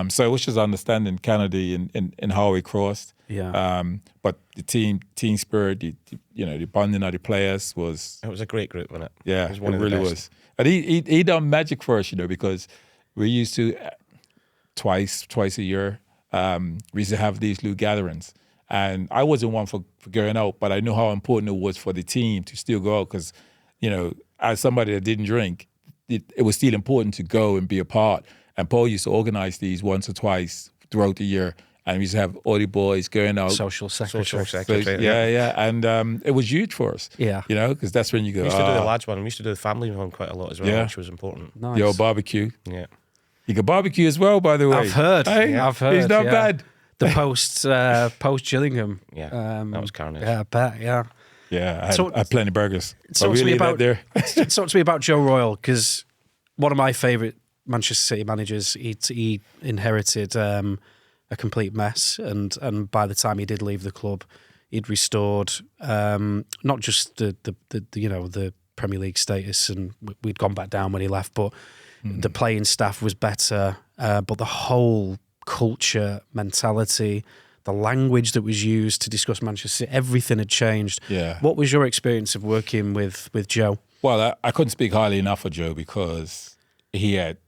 So it was just understanding Kennedy and how he crossed. Yeah. But the team spirit, the bonding of the players was. It was a great group, wasn't it? Yeah, it really was. And he done magic for us, because we used to twice a year. We used to have these little gatherings, and I wasn't one for going out, but I knew how important it was for the team to still go out, because, as somebody that didn't drink, it was still important to go and be a part. And Paul used to organize these once or twice throughout the year. And we used to have all the boys going out. Social secretary. Yeah. And it was huge for us. Yeah. Because that's when you go. We used to do the lads one. We used to do the family one quite a lot as well, which was important. Nice. The old barbecue. Yeah. You could barbecue as well, by the way. I've heard. Hey, I've heard. He's not bad. The post Gillingham. Yeah. That was carnage. Yeah, I bet. Yeah. Yeah. I had plenty of burgers. Talk to me about Joe Royal, because one of my favourite Manchester City managers, he inherited a complete mess, and by the time he did leave the club, he'd restored not just the Premier League status, and we'd gone back down when he left, but the playing staff was better, but the whole culture, mentality, the language that was used to discuss Manchester City, everything had changed. Yeah. What was your experience of working with Joe? Well, I couldn't speak highly enough of Joe, because he had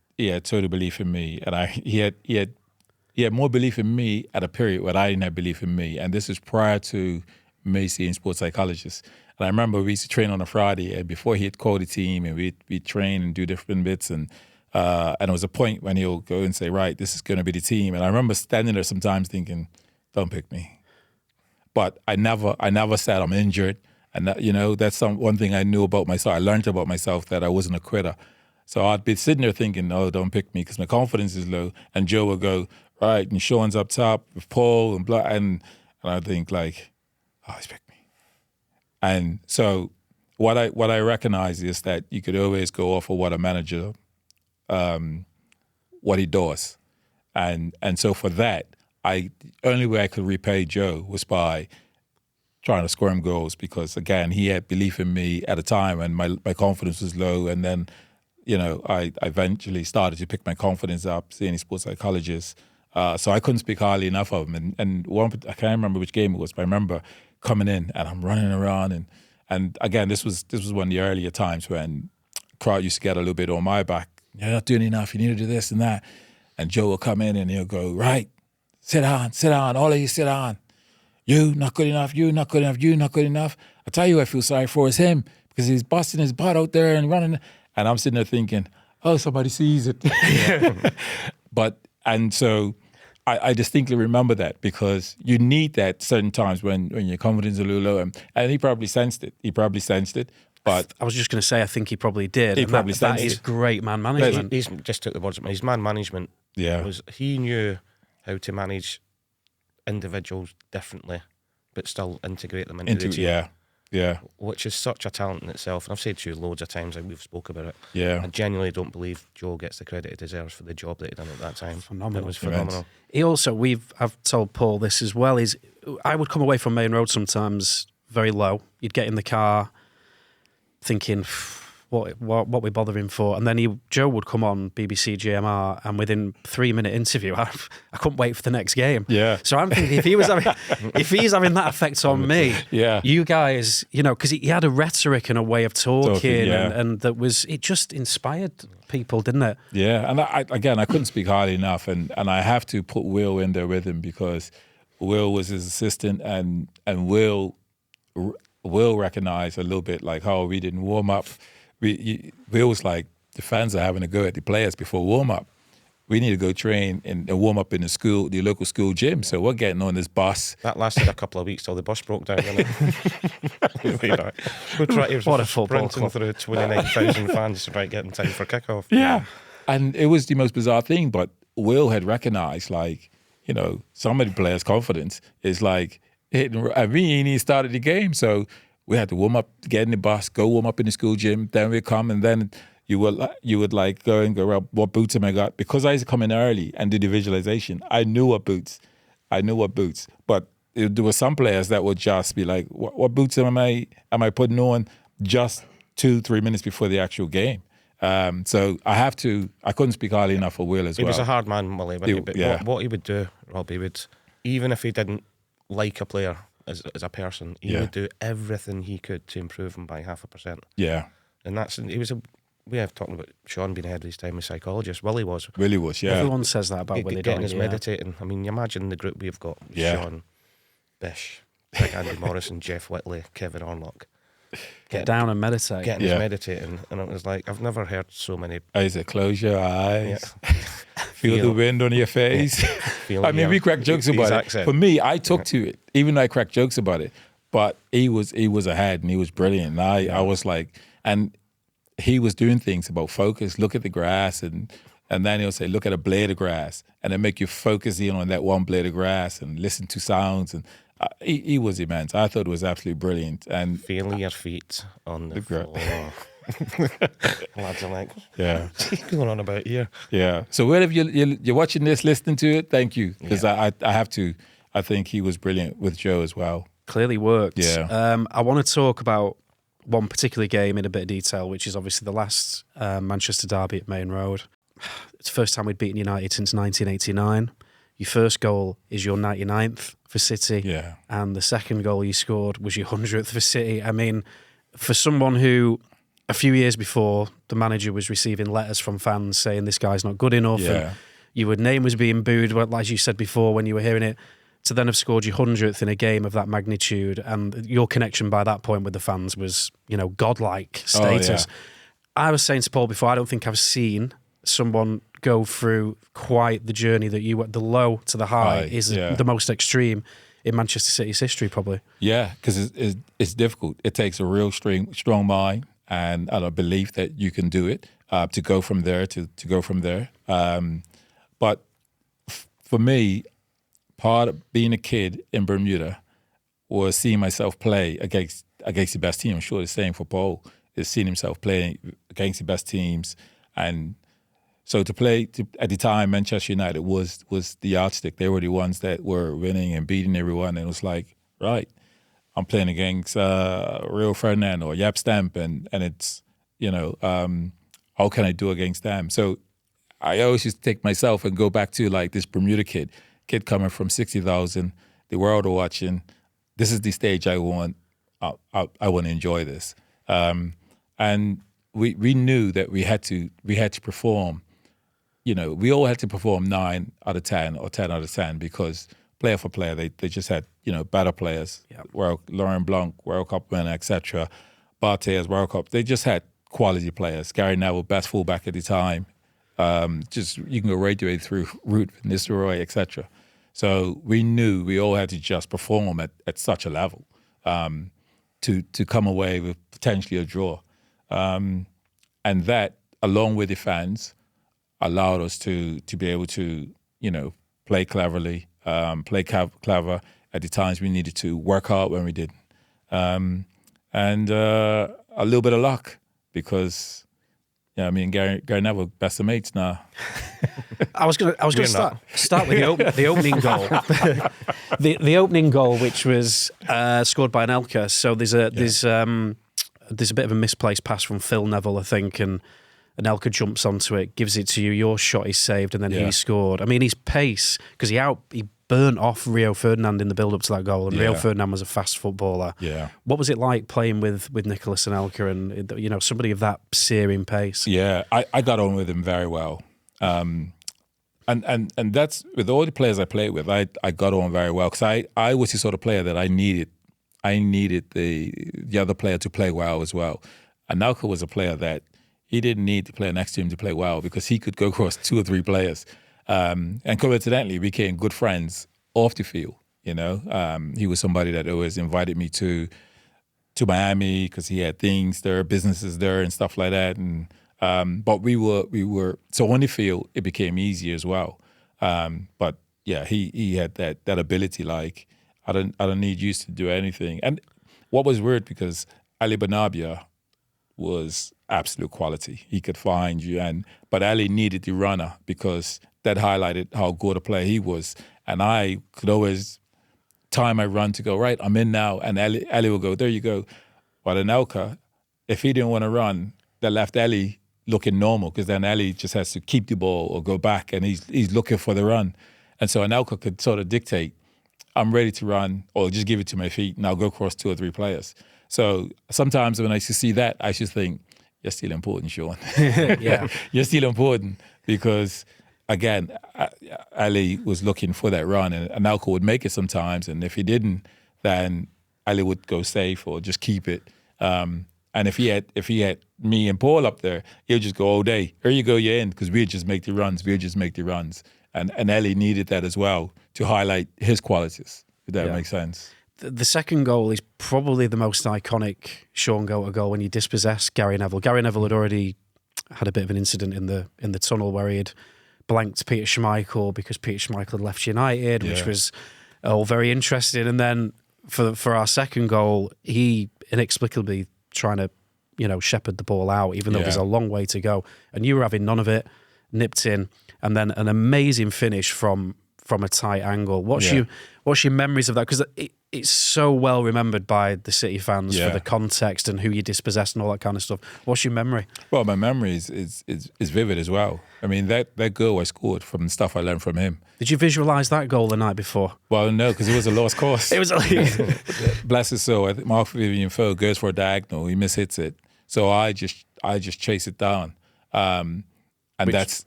total belief in me, and he had more belief in me at a period where I didn't have belief in me, and this is prior to me seeing sports psychologists. And I remember we used to train on a Friday, and before he'd call the team, and we'd train and do different bits, and there was a point when he'll go and say, right, this is going to be the team. And I remember standing there sometimes thinking, don't pick me. But I never said I'm injured, and that's one thing I knew about myself. I learned about myself that I wasn't a quitter. So I'd be sitting there thinking, no, don't pick me, because my confidence is low. And Joe would go, right, and Shaun's up top with Paul and blah, and I think like, oh, he's picked me. And so what I recognize is that you could always go off of what a manager, what he does. And so for that, the only way I could repay Joe was by trying to score him goals because, again, he had belief in me at a time and my confidence was low. And then, I eventually started to pick my confidence up, seeing a sports psychologist. So I couldn't speak highly enough of him. And one, I can't remember which game it was, but I remember coming in and I'm running around. And again, this was one of the earlier times when crowd used to get a little bit on my back. You're not doing enough. You need to do this and that. And Joe will come in and he'll go, right, sit down, all of you sit down. You not good enough, you not good enough, you not good enough. I tell you who I feel sorry for is him because he's busting his butt out there and running. And I'm sitting there thinking, oh, somebody sees it. And so I distinctly remember that because you need that certain times when your confidence is a little low. And he probably sensed it. But I was just going to say, I think he probably did. That is great man management. He's just took the words. His man management was he knew how to manage individuals differently, but still integrate them into the team. Yeah. Which is such a talent in itself. And I've said to you loads of times, we've spoke about it. Yeah. I genuinely don't believe Joe gets the credit he deserves for the job that he done at that time. Phenomenal. It was phenomenal. He also, I've told Paul this as well, is I would come away from Maine Road sometimes very low. You'd get in the car thinking, what we bothering for? And then Joe would come on BBC GMR, and within 3-minute interview, I couldn't wait for the next game. Yeah. So I'm thinking if he's having that effect on me, you guys, because he had a rhetoric and a way of talking, and that it just inspired people, didn't it? Yeah, and I couldn't speak highly enough, and I have to put Will in there with him because Will was his assistant, and Will recognized a little bit like how we didn't warm up. We was like, the fans are having a go at the players before warm-up. We need to go train and warm up in the local school gym. So we're getting on this bus. That lasted a couple of weeks till the bus broke down, didn't it? What a football club. Through 29,000 fans to try to get in time for kickoff. Yeah. And it was the most bizarre thing, but Will had recognized, some of the players' confidence is like, he started the game. So we had to warm up, get in the bus, go warm up in the school gym. Then we come, and then you would go and go, well, what boots am I got? Because I used to come in early and do the visualization. I knew what boots. But there were some players that would just be like, what boots am I putting on just 2-3 minutes before the actual game? So I couldn't speak highly enough for Will as well. He was a hard man, Willie. What he would do, Rob, even if he didn't like a player as a person, he would do everything he could to improve him by 0.5%. Yeah. And we have talking about Shaun being ahead of his time as a psychologist. Willie was, yeah. Everyone says that about Willie. Getting his meditating. I mean, you imagine the group we've got: Shaun, Bish, Big Andy Morrison, Jeff Whitley, Kevin Orlock. Get down and meditate. Getting his meditating, and it was like, I've never heard so many. I said, close your eyes. Feel the wind on your face. I mean, we crack jokes about it. For me, I took to it, even though I cracked jokes about it. But he was ahead, and he was brilliant. And I was like, and he was doing things about focus. Look at the grass, and then he'll say, look at a blade of grass, and then make you focus in on that one blade of grass and listen to sounds. And he was immense. I thought it was absolutely brilliant. And feel your feet on the floor. Lads are like, what's going on about here? Yeah. So wherever you're watching this, listening to it, thank you. Because I have to. I think he was brilliant with Joe as well. Clearly worked. Yeah. I want to talk about one particular game in a bit of detail, which is obviously the last Manchester derby at Maine Road. It's the first time we'd beaten United since 1989. Your first goal is your 99th for City. Yeah. And the second goal you scored was your 100th for City. I mean, for someone who a few years before, the manager was receiving letters from fans saying this guy's not good enough, and your name was being booed, as you said before when you were hearing it, to then have scored your 100th in a game of that magnitude, and your connection by that point with the fans was, godlike status. I was saying to Paul before, I don't think I've seen someone go through quite the journey that you went. The low to the high is the most extreme in Manchester City's history, probably. Yeah, because it's difficult. It takes a real strong mind and a belief that you can do it to go from there to go from there. But for me, part of being a kid in Bermuda was seeing myself play against the best team. I'm sure the same for Paul is seeing himself playing against the best teams. And so to play at the time, Manchester United was the yardstick. They were the ones that were winning and beating everyone. And it was like, right, I'm playing against Rio Ferdinand or Yap Stamp, and it's, how can I do against them? So I always used to take myself and go back to like this Bermuda kid coming from 60,000, the world are watching. This is the stage I want. I want to enjoy this, and we knew that we had to perform. We all had to perform 9 out of 10 or 10 out of 10 because player for player, they just had better players. Yep. Laurent Blanc, World Cup winner, etc. Barthez, World Cup. They just had quality players. Gary Neville, best fullback at the time. Just you can go right the way through Ruud van Nistelrooy, etc. So we knew we all had to just perform at such a level to come away with potentially a draw, and that, along with the fans, allowed us to be able to play cleverly, play clever at the times we needed to, work hard when we didn't, and a little bit of luck because. Yeah, me and Gary Neville, best of mates now. I was going to start with the opening goal. the opening goal, which was scored by Anelka. So there's a bit of a misplaced pass from Phil Neville, I think, and Anelka jumps onto it, gives it to you. Your shot is saved, and then he scored. I mean, his pace, because he burnt off Rio Ferdinand in the build-up to that goal, and Rio Ferdinand was a fast footballer. Yeah. What was it like playing with Nicholas Anelka and somebody of that searing pace? Yeah, I got on with him very well. And that's, with all the players I played with, I got on very well because I was the sort of player that I needed the other player to play well as well. Anelka was a player that he didn't need the player next to him to play well because he could go across 2 or 3 players. And coincidentally, we became good friends off the field. He was somebody that always invited me to Miami because he had things there, businesses there, and stuff like that. And but we were so on the field, it became easier as well. But yeah, he had that ability. Like I don't need you to do anything. And what was weird because Ali Benabia was absolute quality. He could find you, but Ali needed the runner because that highlighted how good a player he was. And I could always time my run to go, right, I'm in now. And Ali will go, there you go. But Anelka, if he didn't want to run, that left Ali looking normal because then Ali just has to keep the ball or go back and he's looking for the run. And so Anelka could sort of dictate, I'm ready to run or just give it to my feet and I'll go across 2 or 3 players. So sometimes when I used to see that, I just think, you're still important, Shaun. Yeah. You're still important because, again, Ali was looking for that run and Anelka would make it sometimes. And if he didn't, then Ali would go safe or just keep it. And if he had me and Paul up there, he'll just go all day. Here you go, you're in, because we'd just make the runs. And Ali needed that as well to highlight his qualities, if that makes sense. The second goal is probably the most iconic Shaun Goater goal when you dispossess Gary Neville. Gary Neville had already had a bit of an incident in the tunnel where he had blanked Peter Schmeichel because Peter Schmeichel had left United, which was all very interesting. And then for our second goal, he inexplicably trying to shepherd the ball out, even though there's a long way to go. And you were having none of it, nipped in, and then an amazing finish from a tight angle. What's your memories of that? Because it's so well remembered by the City fans for the context and who you dispossessed and all that kind of stuff. What's your memory? Well, my memory is vivid as well. I mean, that goal I scored from the stuff I learned from him. Did you visualise that goal the night before? Well, no, because it was a lost cause. It was bless his soul. I think Marc-Vivien Foe goes for a diagonal. He mishits it. So I just chase it down. This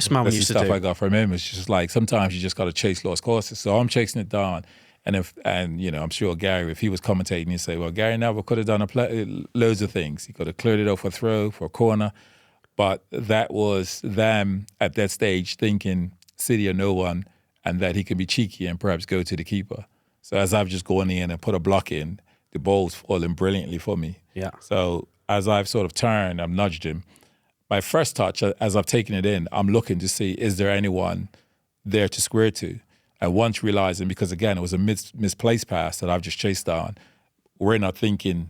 man used to do. Stuff I got from him. It's just like sometimes you just got to chase lost causes. So I'm chasing it down. And I'm sure Gary, if he was commentating, he'd say, well, Gary Neville could have done loads of things. He could have cleared it out for a throw, for a corner. But that was them at that stage thinking City or no one, and that he can be cheeky and perhaps go to the keeper. So as I've just gone in and put a block in, the ball's falling brilliantly for me. Yeah. So as I've sort of turned, I've nudged him. My first touch, as I've taken it in, I'm looking to see, is there anyone there to square to? And once realizing, because again, it was a misplaced pass that I've just chased down, we're not thinking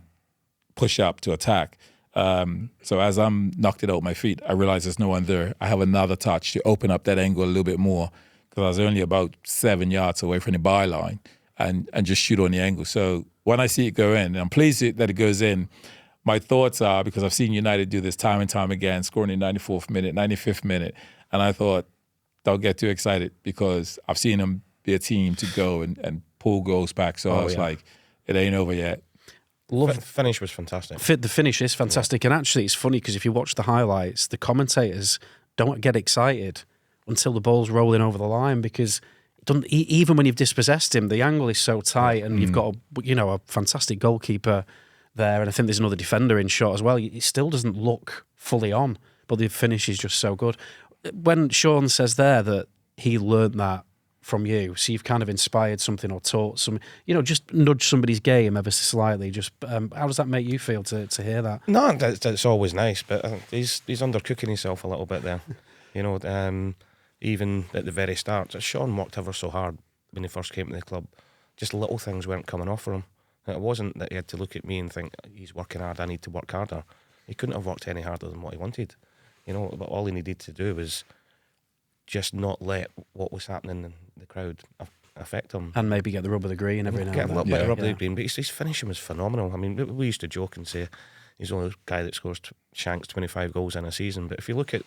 push up to attack. So as I'm knocked it out my feet, I realize there's no one there. I have another touch to open up that angle a little bit more because I was only about 7 yards away from the byline. and just shoot on the angle. So when I see it go in, and I'm pleased that it goes in, my thoughts are, because I've seen United do this time and time again, scoring in 94th minute, 95th minute, and I thought, don't get too excited, because I've seen them be a team to go and pull goals back. So I was like, it ain't over yet. The finish was fantastic. The finish is fantastic. And actually, it's funny because if you watch the highlights, the commentators don't get excited until the ball's rolling over the line, because even when you've dispossessed him, the angle is so tight, and you've got a fantastic goalkeeper there, and I think there's another defender in shot as well. It still doesn't look fully on, but the finish is just so good. When Shaun says there that he learned that from you, so you've kind of inspired something or taught some, just nudge somebody's game ever so slightly. Just how does that make you feel to hear that? No, that's always nice, but he's undercooking himself a little bit there. Even at the very start, Shaun worked ever so hard when he first came to the club. Just little things weren't coming off for him. It wasn't that he had to look at me and think, he's working hard, I need to work harder. He couldn't have worked any harder than what he wanted. But all he needed to do was just not let what was happening in the crowd affect him. And maybe get the rub of the green every now and then. Get a little bit of rub of the green, but his finishing was phenomenal. I mean, we used to joke and say he's the only guy that scores shanks 25 goals in a season, but if you look at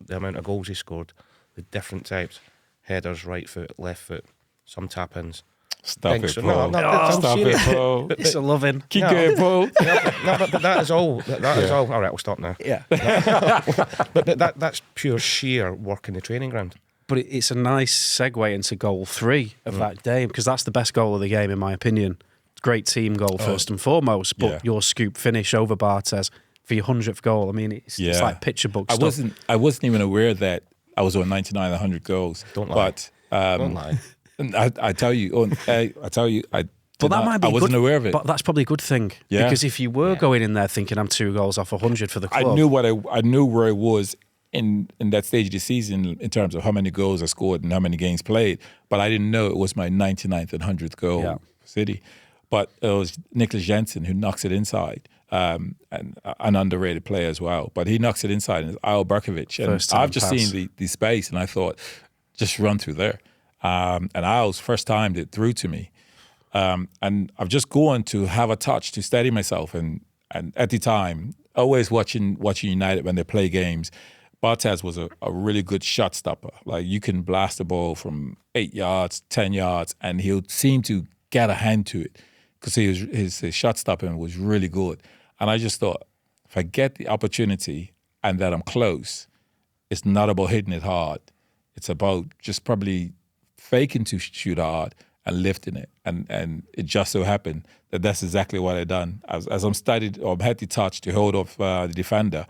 the amount of goals he scored, the different types, headers, right foot, left foot, some tap-ins. Stop it, So, Paul. Stop it, Paul. It's a loving. Keep going, Paul. But that is all. That is all. All right, we'll stop now. Yeah. But that's pure sheer work in the training ground. But it's a nice segue into goal 3 of that day, because that's the best goal of the game, in my opinion. Great team goal, first and foremost, but your scoop finish over Barthez for your 100th goal. I mean, it's like picture book stuff. I wasn't even aware that I was on 99, 100 goals. Don't lie. Don't lie. I tell you, I wasn't aware of it. But that's probably a good thing. Yeah. Because if you were going in there thinking I'm 2 goals off 100 for the club, I knew where I was in that stage of the season in terms of how many goals I scored and how many games played. But I didn't know it was my 99th and 100th goal for City. But it was Nicholas Jensen who knocks it inside, and an underrated player as well. But he knocks it inside, and it's Al Berkovic. And I've just seen the space, and I thought, just run through there. And Al's first time it through to me. And I've just gone to have a touch to steady myself. And at the time, always watching United when they play games, Barthez was a really good shot stopper. Like, you can blast the ball from 8 yards, 10 yards, and he'll seem to get a hand to it because his shot stopping was really good. And I just thought, if I get the opportunity and that I'm close, it's not about hitting it hard. It's about just probably faking to shoot hard and lifting it. And it just so happened that that's exactly what I done. As I'm had the touch to hold off the defender,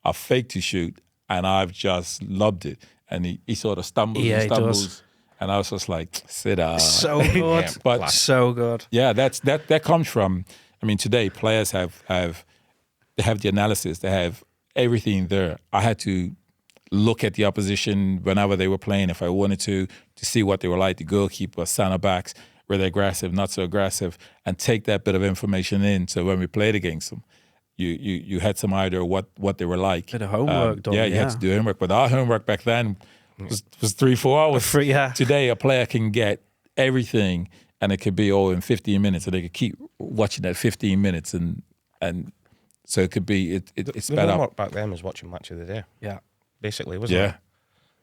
I faked to shoot, and I've just loved it. And he sort of stumbles and stumbles. Does. And I was just like, sit down. So good. But so good. Yeah, that comes from, I mean, today players have the analysis, they have everything there. I had to look at the opposition whenever they were playing, if I wanted to see what they were like, the goalkeeper, center backs, were they aggressive, not so aggressive, and take that bit of information in. So when we played against them, you had some idea what they were like. Bit of homework done. Yeah, you had to do homework. But our homework back then was 3-4 hours. Today, a player can get everything, and it could be all in 15 minutes, and they could keep watching that 15 minutes, and so it could be it's sped up. The homework back then was watching Match of the Day. Yeah. Basically, wasn't it?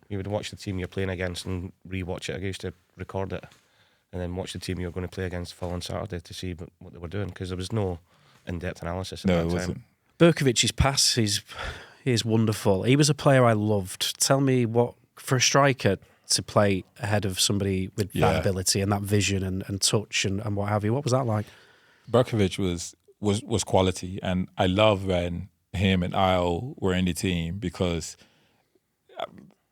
You would watch the team you're playing against and re-watch it. I used to record it and then watch the team you were going to play against following Saturday to see what they were doing, because there was no in-depth analysis at that time. Wasn't. Berkovic's pass is wonderful. He was a player I loved. Tell me, what for a striker to play ahead of somebody with that ability and that vision and touch and what have you, what was that like? Berkovic was quality, and I love when him and Al were in the team, because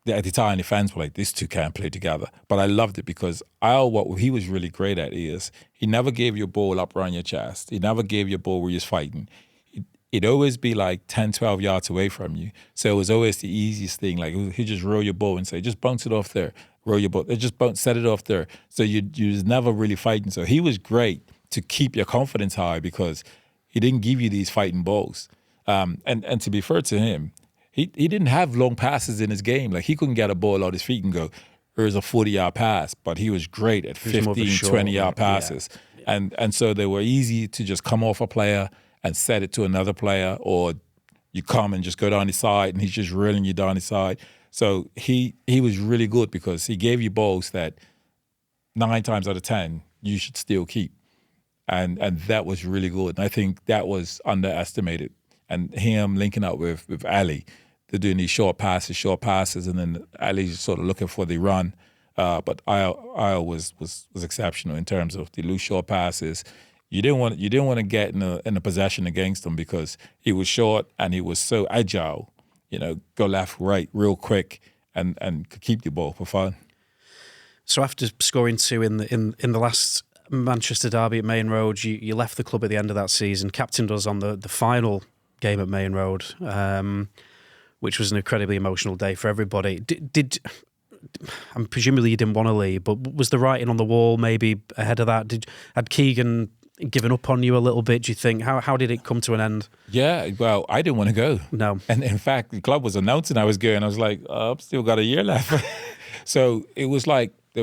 at the time the fans were like, these two can't play together. But I loved it because Al, what he was really great at is he never gave you a ball up around your chest. He never gave you a ball where you're fighting. It'd always be like 10, 12 yards away from you. So it was always the easiest thing. Like, he'd just roll your ball and say, just bounce it off there. Roll your ball. Just set it off there. So you was never really fighting. So he was great to keep your confidence high because he didn't give you these fighting balls. And to be fair to him, he didn't have long passes in his game. Like, he couldn't get a ball out his feet and go, it was a 40-yard pass, but he was great at 15, 20-yard passes. Yeah. And so they were easy to just come off a player and set it to another player, or you come and just go down the side and he's just reeling you down the side. So he was really good because he gave you balls that 9 times out of 10 you should still keep. And that was really good. And I think that was underestimated. And him linking up with Ali, they're doing these short passes, and then Ali's sort of looking for the run. But I was exceptional in terms of the loose short passes. You didn't want to get in a possession against him because he was short and he was so agile. Go left, right, real quick, and could keep the ball for fun. So after scoring 2 in the last Manchester derby at Maine Road, you left the club at the end of that season, captained us on the final game at Maine Road, which was an incredibly emotional day for everybody. And presumably you didn't want to leave, but was the writing on the wall maybe ahead of that? Had Keegan given up on you a little bit, do you think? How did it come to an end? Yeah, well, I didn't want to go. No. And in fact, the club was announcing I was going. I was like, I've still got a year left. So it was like they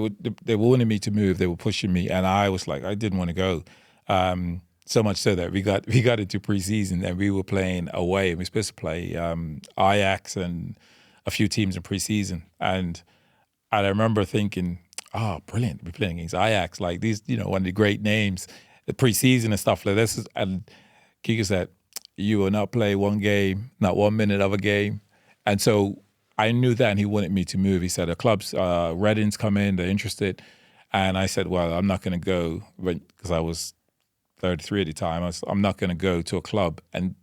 wanted me to move. They were pushing me, and I was like, I didn't want to go. So much so that we got into preseason and we were playing away. And we were supposed to play Ajax and a few teams in preseason. And I remember thinking, brilliant, we're playing against Ajax. Like these, one of the great names, the preseason and stuff like this. And Kika said, you will not play one game, not 1 minute of a game. And so I knew that, and he wanted me to move. He said, the club's Reading's come in, they're interested. And I said, well, I'm not going to go, because I was 33 at the time. I'm not going to go to a club. And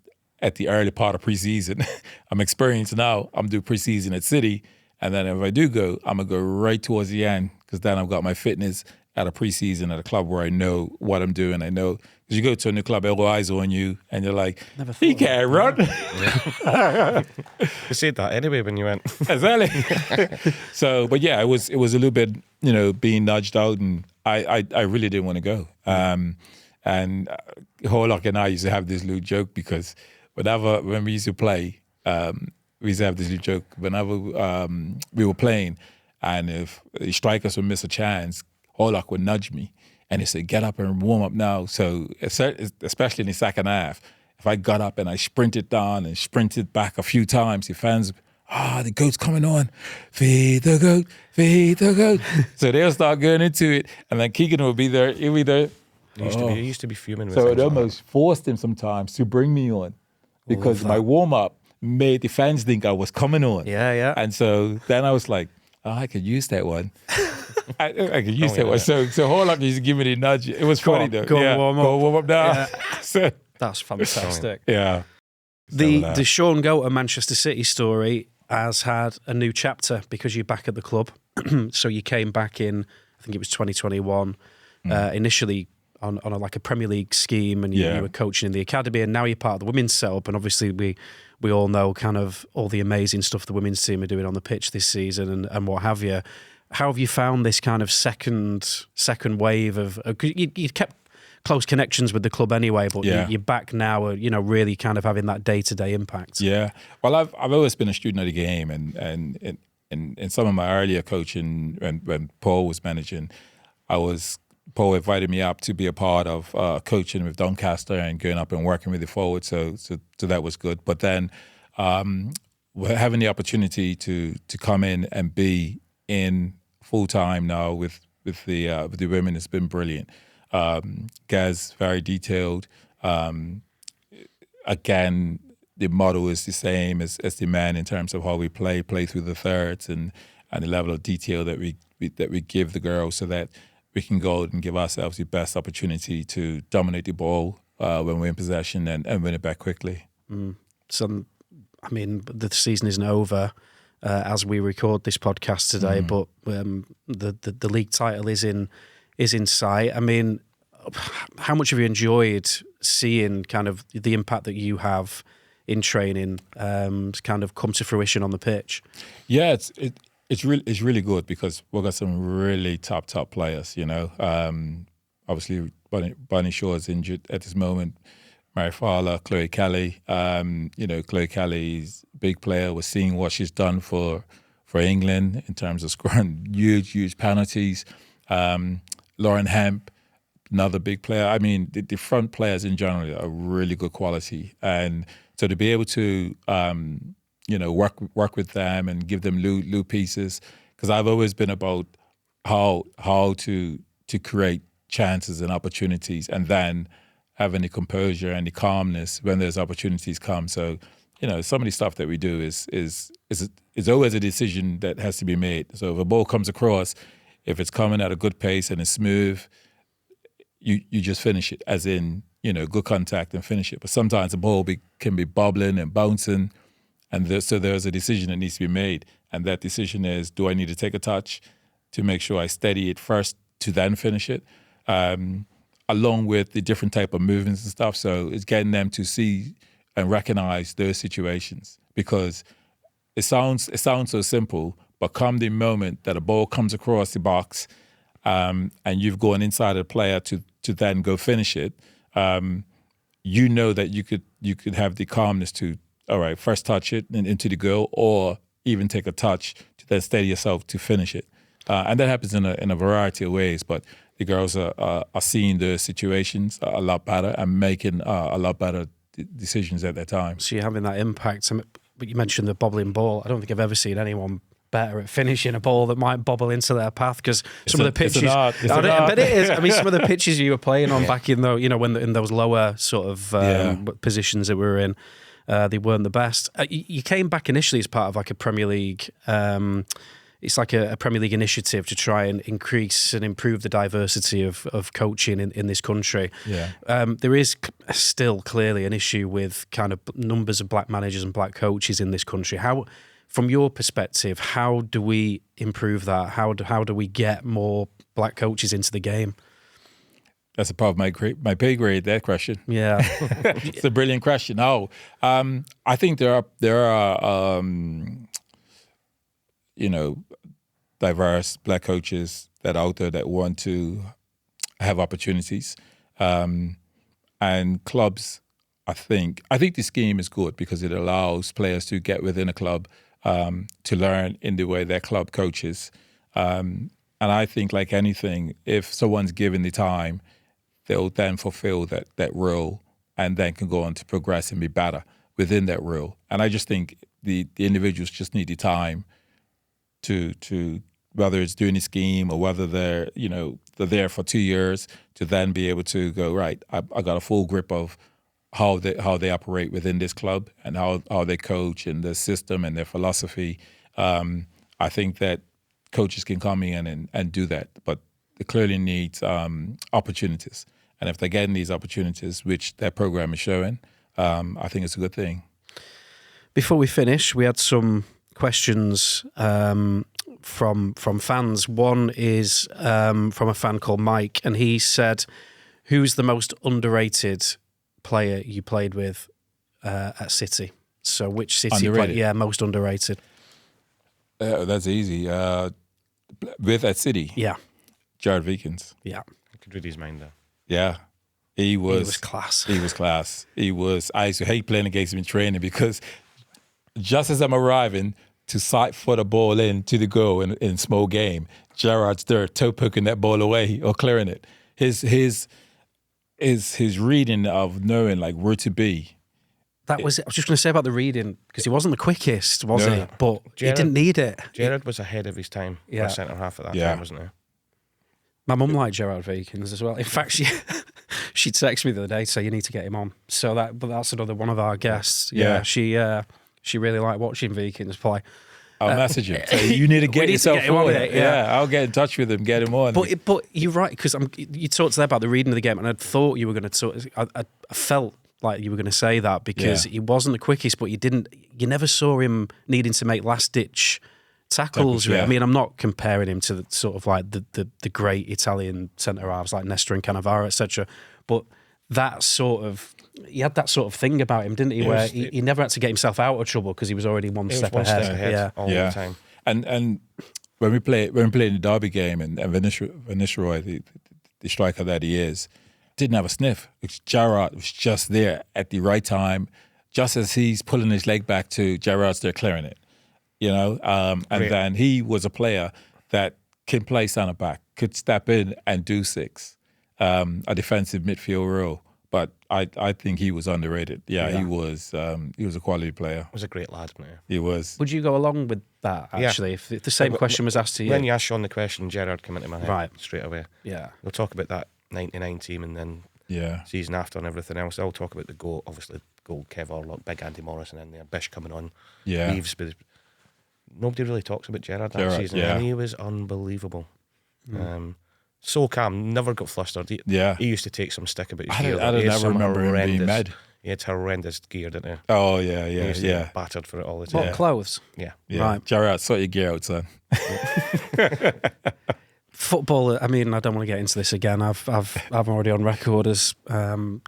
at the early part of preseason, I'm experienced now. I'm doing preseason at City. And then if I do go, I'm going to go right towards the end, because then I've got my fitness at a preseason at a club where I know what I'm doing. I know, because you go to a new club, all eyes on you, and you're like, he can't run. You said that anyway when you went. Exactly. So, but yeah, it was a little bit, being nudged out, and I really didn't want to go. And Horlock and I used to have this little joke, because when we used to play, we used to have this little joke whenever we were playing, and if the strikers would miss a chance, Horlock would nudge me, and he said, get up and warm up now. So especially in the second half, if I got up and I sprinted down and sprinted back a few times, the fans, the goat's coming on. Feed the goat, feed the goat. So they'll start going into it, and then Keegan will be there, he'll be there. He used to be fuming with so it almost forced him sometimes to bring me on, because my warm-up made the fans think I was coming on. Yeah. And so then I was like, I could use that one. I could use that one. So Horlock used to give me the nudge. It was funny though. Go warm up now. Yeah. So, that's fantastic. Yeah. The Shaun Goater Manchester City story has had a new chapter, because you're back at the club. So you came back in, I think it was 2021, initially on a Premier League scheme, and you were coaching in the academy, and now you're part of the women's setup. And obviously we all know kind of all the amazing stuff the women's team are doing on the pitch this season and what have you. How have you found this kind of second wave of you kept close connections with the club anyway, but you're back now, really kind of having that day-to-day impact? Yeah. Well, I've always been a student of the game, and in some of my earlier coaching, when Paul was managing, Paul invited me up to be a part of coaching with Doncaster and going up and working with the forward. So that was good. But then having the opportunity to come in and be in full time now with the women has been brilliant. Gaz, very detailed. Again, the model is the same as the men in terms of how we play through the thirds and the level of detail that we give the girls, so that we can go and give ourselves the best opportunity to dominate the ball when we're in possession and win it back quickly. So, I mean, the season isn't over as we record this podcast today, but the league title is in sight. I mean, how much have you enjoyed seeing kind of the impact that you have in training kind of come to fruition on the pitch? Yeah, it's really good, because we've got some really top players, Obviously, Bonnie Shaw is injured at this moment. Mary Fowler, Chloe Kelly. Chloe Kelly's a big player. We're seeing what she's done for for England in terms of scoring huge penalties. Lauren Hemp, another big player. I mean, the front players in general are really good quality, and so to be able to work with them and give them loot pieces, because I've always been about how to create chances and opportunities, and then having the composure and the calmness when those opportunities come. So, some of the stuff that we do is always a decision that has to be made. So if a ball comes across, if it's coming at a good pace and it's smooth, you just finish it, as in, good contact and finish it. But sometimes the ball can be bobbling and bouncing, and so there's a decision that needs to be made. And that decision is, do I need to take a touch to make sure I steady it first to then finish it? Along with the different type of movements and stuff. So it's getting them to see and recognize those situations, because it sounds so simple, but come the moment that a ball comes across the box, and you've gone inside of the player to then go finish it, that you could have the calmness to, all right, first touch it and into the goal, or even take a touch to then steady yourself to finish it. And that happens in a variety of ways, but the girls are seeing the situations a lot better and making a lot better decisions at that time. So you're having that impact. But you mentioned the bobbling ball. I don't think I've ever seen anyone better at finishing a ball that might bobble into their path, because some of the pitches. But it is. I mean, some of the pitches you were playing on back in when in those lower sort of positions that we were in, they weren't the best. You came back initially as part of like a Premier League. It's like a Premier League initiative to try and increase and improve the diversity of coaching in this country. Yeah. There is still clearly an issue with kind of numbers of black managers and black coaches in this country. How, from your perspective, how do we improve that? How do we get more black coaches into the game? That's a part of my pay grade, that question. Yeah. It's a brilliant question. I think there are diverse black coaches that are out there that want to have opportunities. And clubs, I think the scheme is good because it allows players to get within a club, to learn in the way their club coaches. And I think, like anything, if someone's given the time, they'll then fulfill that role and then can go on to progress and be better within that role. And I just think the individuals just need the time to whether it's doing a scheme or whether they're there for 2 years to then be able to go, right, I got a full grip of how they operate within this club and how they coach and their system and their philosophy. I think that coaches can come in and do that, but they clearly need opportunities. And if they're getting these opportunities, which their program is showing, I think it's a good thing. Before we finish, we had some questions from fans. One is from a fan called Mike, and he said, "Who's the most underrated player you played with at City?" So, which City player? Most underrated. That's easy. At City, Jared Vikens. Yeah, I could read his mind there. Yeah. He was class. He was class. I used to hate playing against him in training because just as I'm arriving to sight foot a ball into the goal in small game, Gerard's there toe poking that ball away or clearing it. His reading of knowing like where to be. That was it. I was just going to say about the reading, because he wasn't the quickest, was he? But he didn't need it. Gerard was ahead of his time. Yeah, centre half at that time, wasn't he? My mum liked Gerard Vikens as well. In fact, she texted me the other day to say you need to get him on. So that's another one of our guests. Yeah, she really liked watching Vikens play. I'll message him. So you need to get yourself on it. Yeah, I'll get in touch with him, get him on. But you're right, because you talked there about the reading of the game, and I thought you were going to talk. I felt like you were going to say that because he wasn't the quickest, but you never saw him needing to make last ditch tackles. I mean, I'm not comparing him to the sort of like the great Italian centre halves like Nestor and Cannavaro, etc. But he had that sort of thing about him, didn't he? Where he never had to get himself out of trouble because he was already one step ahead. All the time. And when we played in the Derby game, and Van Nistelrooy, the striker that he is, didn't have a sniff. Gerrard was just there at the right time, just as he's pulling his leg back to Gerrard's there clearing it. and Great. then he was a player that can play centre back, could step in and do six, a defensive midfield role. But I think he was underrated. Yeah. He was a quality player. He was a great lad, man. He was. Would you go along with that, actually? If the same question was asked to you? When you asked Shaun the question, Gerrard came into my head Right. straight away. Yeah. We'll talk about that 99 team and then season after and everything else. I'll talk about the goal, obviously, goal, Kev Orlock, big Andy Morrison in there, Bish coming on, Reeves. But nobody really talks about Gerrard that season, and he was unbelievable. So calm, never got flustered. He used to take some stick about his gear. I don't ever remember him being mad. He had horrendous gear, didn't he? Oh, He used to get battered for it all the time. What, clothes? Yeah. Right. Gerrard, sort your gear out, son. Football, I mean, I don't want to get into this again. I'm already on record as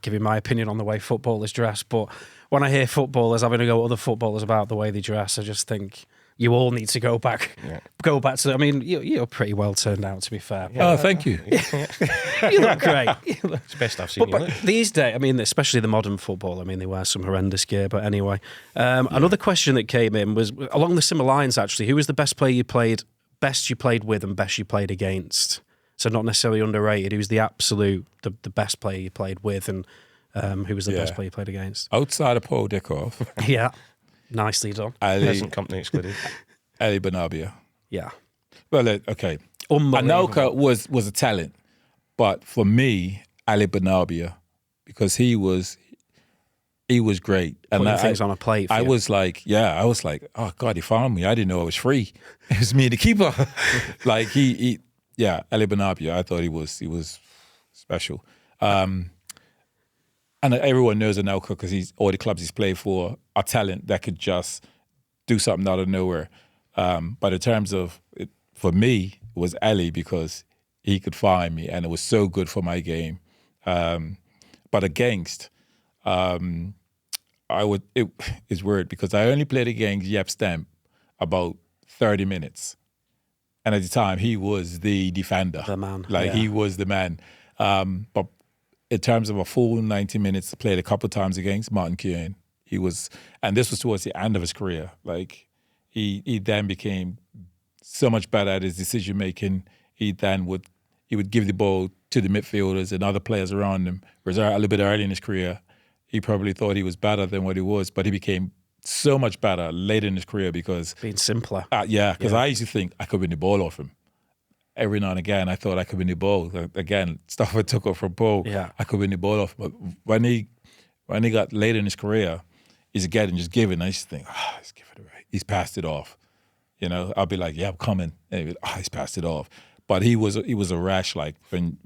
giving my opinion on the way footballers dress, but when I hear footballers having to go at other footballers about the way they dress, I just think you all need to go back to. I mean, you're pretty well turned out, to be fair. Oh, thank you. You look great. It's the best I've seen you But look. these days, I mean, especially the modern football, I mean, they wear some horrendous gear. But anyway, another question that came in was along the similar lines, actually. Who was the best player you played, best you played with and best you played against? So not necessarily underrated. Who's the absolute, the best player you played with, and who was the best player you played against? Outside of Paul Dickov. Yeah. Nicely done. Present company excluded. Ali Benabia. Yeah. Well, okay. Unbelievable. Anelka was a talent, but for me, Ali Benabia, because he was great. Putting things on a plate for I you. was like, oh God, he found me. I didn't know I was free. It was me, the keeper. Like Ali Benabia, I thought he was special. And everyone knows Anelka because all the clubs he's played for are talent that could just do something out of nowhere. But in terms of it, for me, it was Ali because he could find me, and it was so good for my game. But against, it's weird because I only played against Yep Stamp about 30 minutes, and at the time he was the defender, The man, he was the man. But in terms of a full 90 minutes, played a couple of times against Martin Keown. He was, and this was towards the end of his career. Like he then became so much better at his decision making. He would give the ball to the midfielders and other players around him. Whereas a little bit early in his career, he probably thought he was better than what he was, but he became so much better later in his career because being simpler. Because I used to think I could win the ball off him. Every now and again, I thought I could win the ball. Again, stuff I took off from Paul, I could win the ball off. But when he got later in his career, he's again just giving. I used to think, he's giving it right. He's passed it off. I'll be like, I'm coming. And he's passed it off. But he was a rash. Like when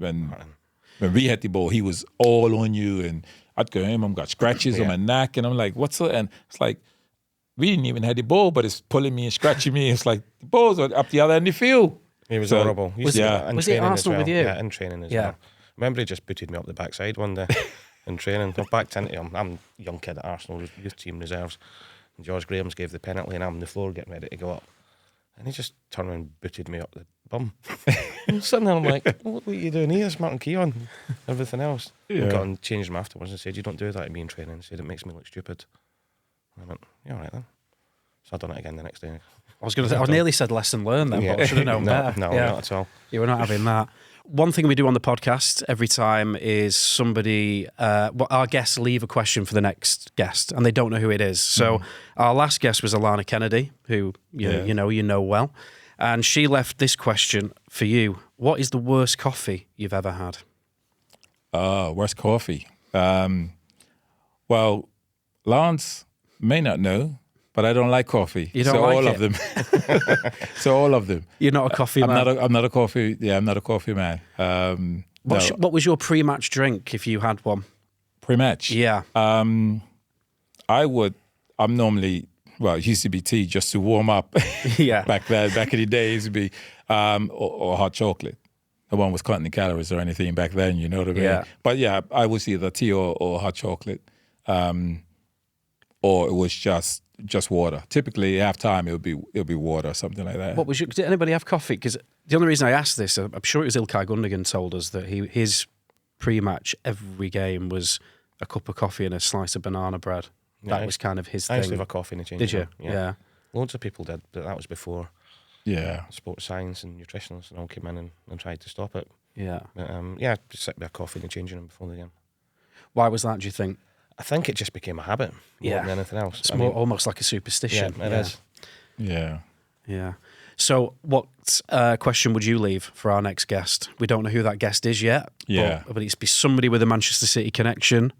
we had the ball, he was all on you, and I'd go him. I've got scratches on my neck, and I'm like, what's up? And it's like we didn't even have the ball, but it's pulling me and scratching me. It's like the ball's up the other end of the field. He was horrible. Was he at Arsenal with you? Yeah, in training as well. Remember, he just booted me up the backside one day in training. I backed into him. I'm a young kid at Arsenal, youth team reserves. And George Graham's gave the penalty, and I'm on the floor getting ready to go up. And he just turned around and booted me up the bum. I'm sitting there, I'm like, what are you doing here? It's Martin Keown, everything else. I got and changed him afterwards and said, you don't do that to me in training. He said, it makes me look stupid. I went, yeah, all right then. So I done it again the next day. I was going to say, I nearly said lesson learned then, but I should have known better. No, not at all. You were not having that. One thing we do on the podcast every time is somebody, our guests leave a question for the next guest, and they don't know who it is. So our last guest was Alana Kennedy, who you know well, and she left this question for you. What is the worst coffee you've ever had? Worst coffee? Well, Lance may not know, but I don't like coffee. You don't like all it? of them. So all of them. You're not a coffee man? I'm not a coffee. Yeah, I'm not a coffee man. What was your pre-match drink if you had one? Pre-match? Yeah. I'm normally, it used to be tea just to warm up. Yeah. Back in the days, it would be or hot chocolate. No one was counting the calories or anything back then, you know what I mean? Yeah. But yeah, I was either tea or hot chocolate. Or it was just water. Typically, half time it'll be water or something like that. Did anybody have coffee? Because the only reason I asked this, I'm sure it was Ilkay Gundogan told us that his pre-match every game was a cup of coffee and a slice of banana bread. That was kind of his thing. I used to have a coffee in the change. Did you? room. Yeah. Loads of people did, but that was before sports science and nutritionists and all came in and tried to stop it. Yeah. But, just sit with a coffee in the changing room before the game. Why was that, do you think? I think it just became a habit more than anything else. It's almost like a superstition. Yeah, it is. Yeah. Yeah. So what question would you leave for our next guest? We don't know who that guest is yet. Yeah. But it's be somebody with a Manchester City connection,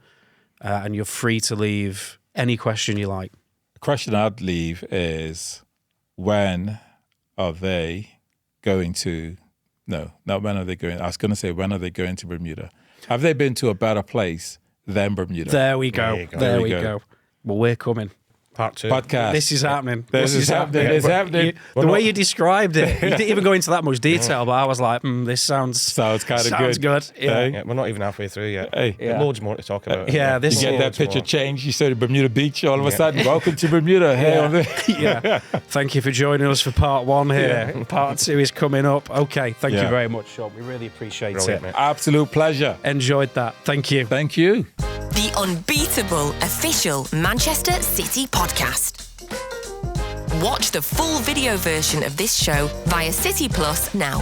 and you're free to leave any question you like. The question I'd leave is, when are they going to... No, not when are they going... I was going to say, when are they going to Bermuda? Have they been to a better place than Bermuda? There we go. There we go. Well, we're coming. Part 2. Podcast. This is happening. This is happening. It's happening. The way you described it, you didn't even go into that much detail, but I was like, this sounds kind of good. Yeah. Yeah, we're not even halfway through yet. Hey. There's loads more to talk about. This You get that picture changed. You saw the Bermuda Beach. All of a sudden, welcome to Bermuda. Hey, Thank you for joining us for part 1 here. Part 2 is coming up. Okay, thank you very much, Shaun. We really appreciate Brilliant, it. mate. Absolute pleasure. Enjoyed that. Thank you. Thank you. The unbeatable official Manchester City podcast. Watch the full video version of this show via City Plus now.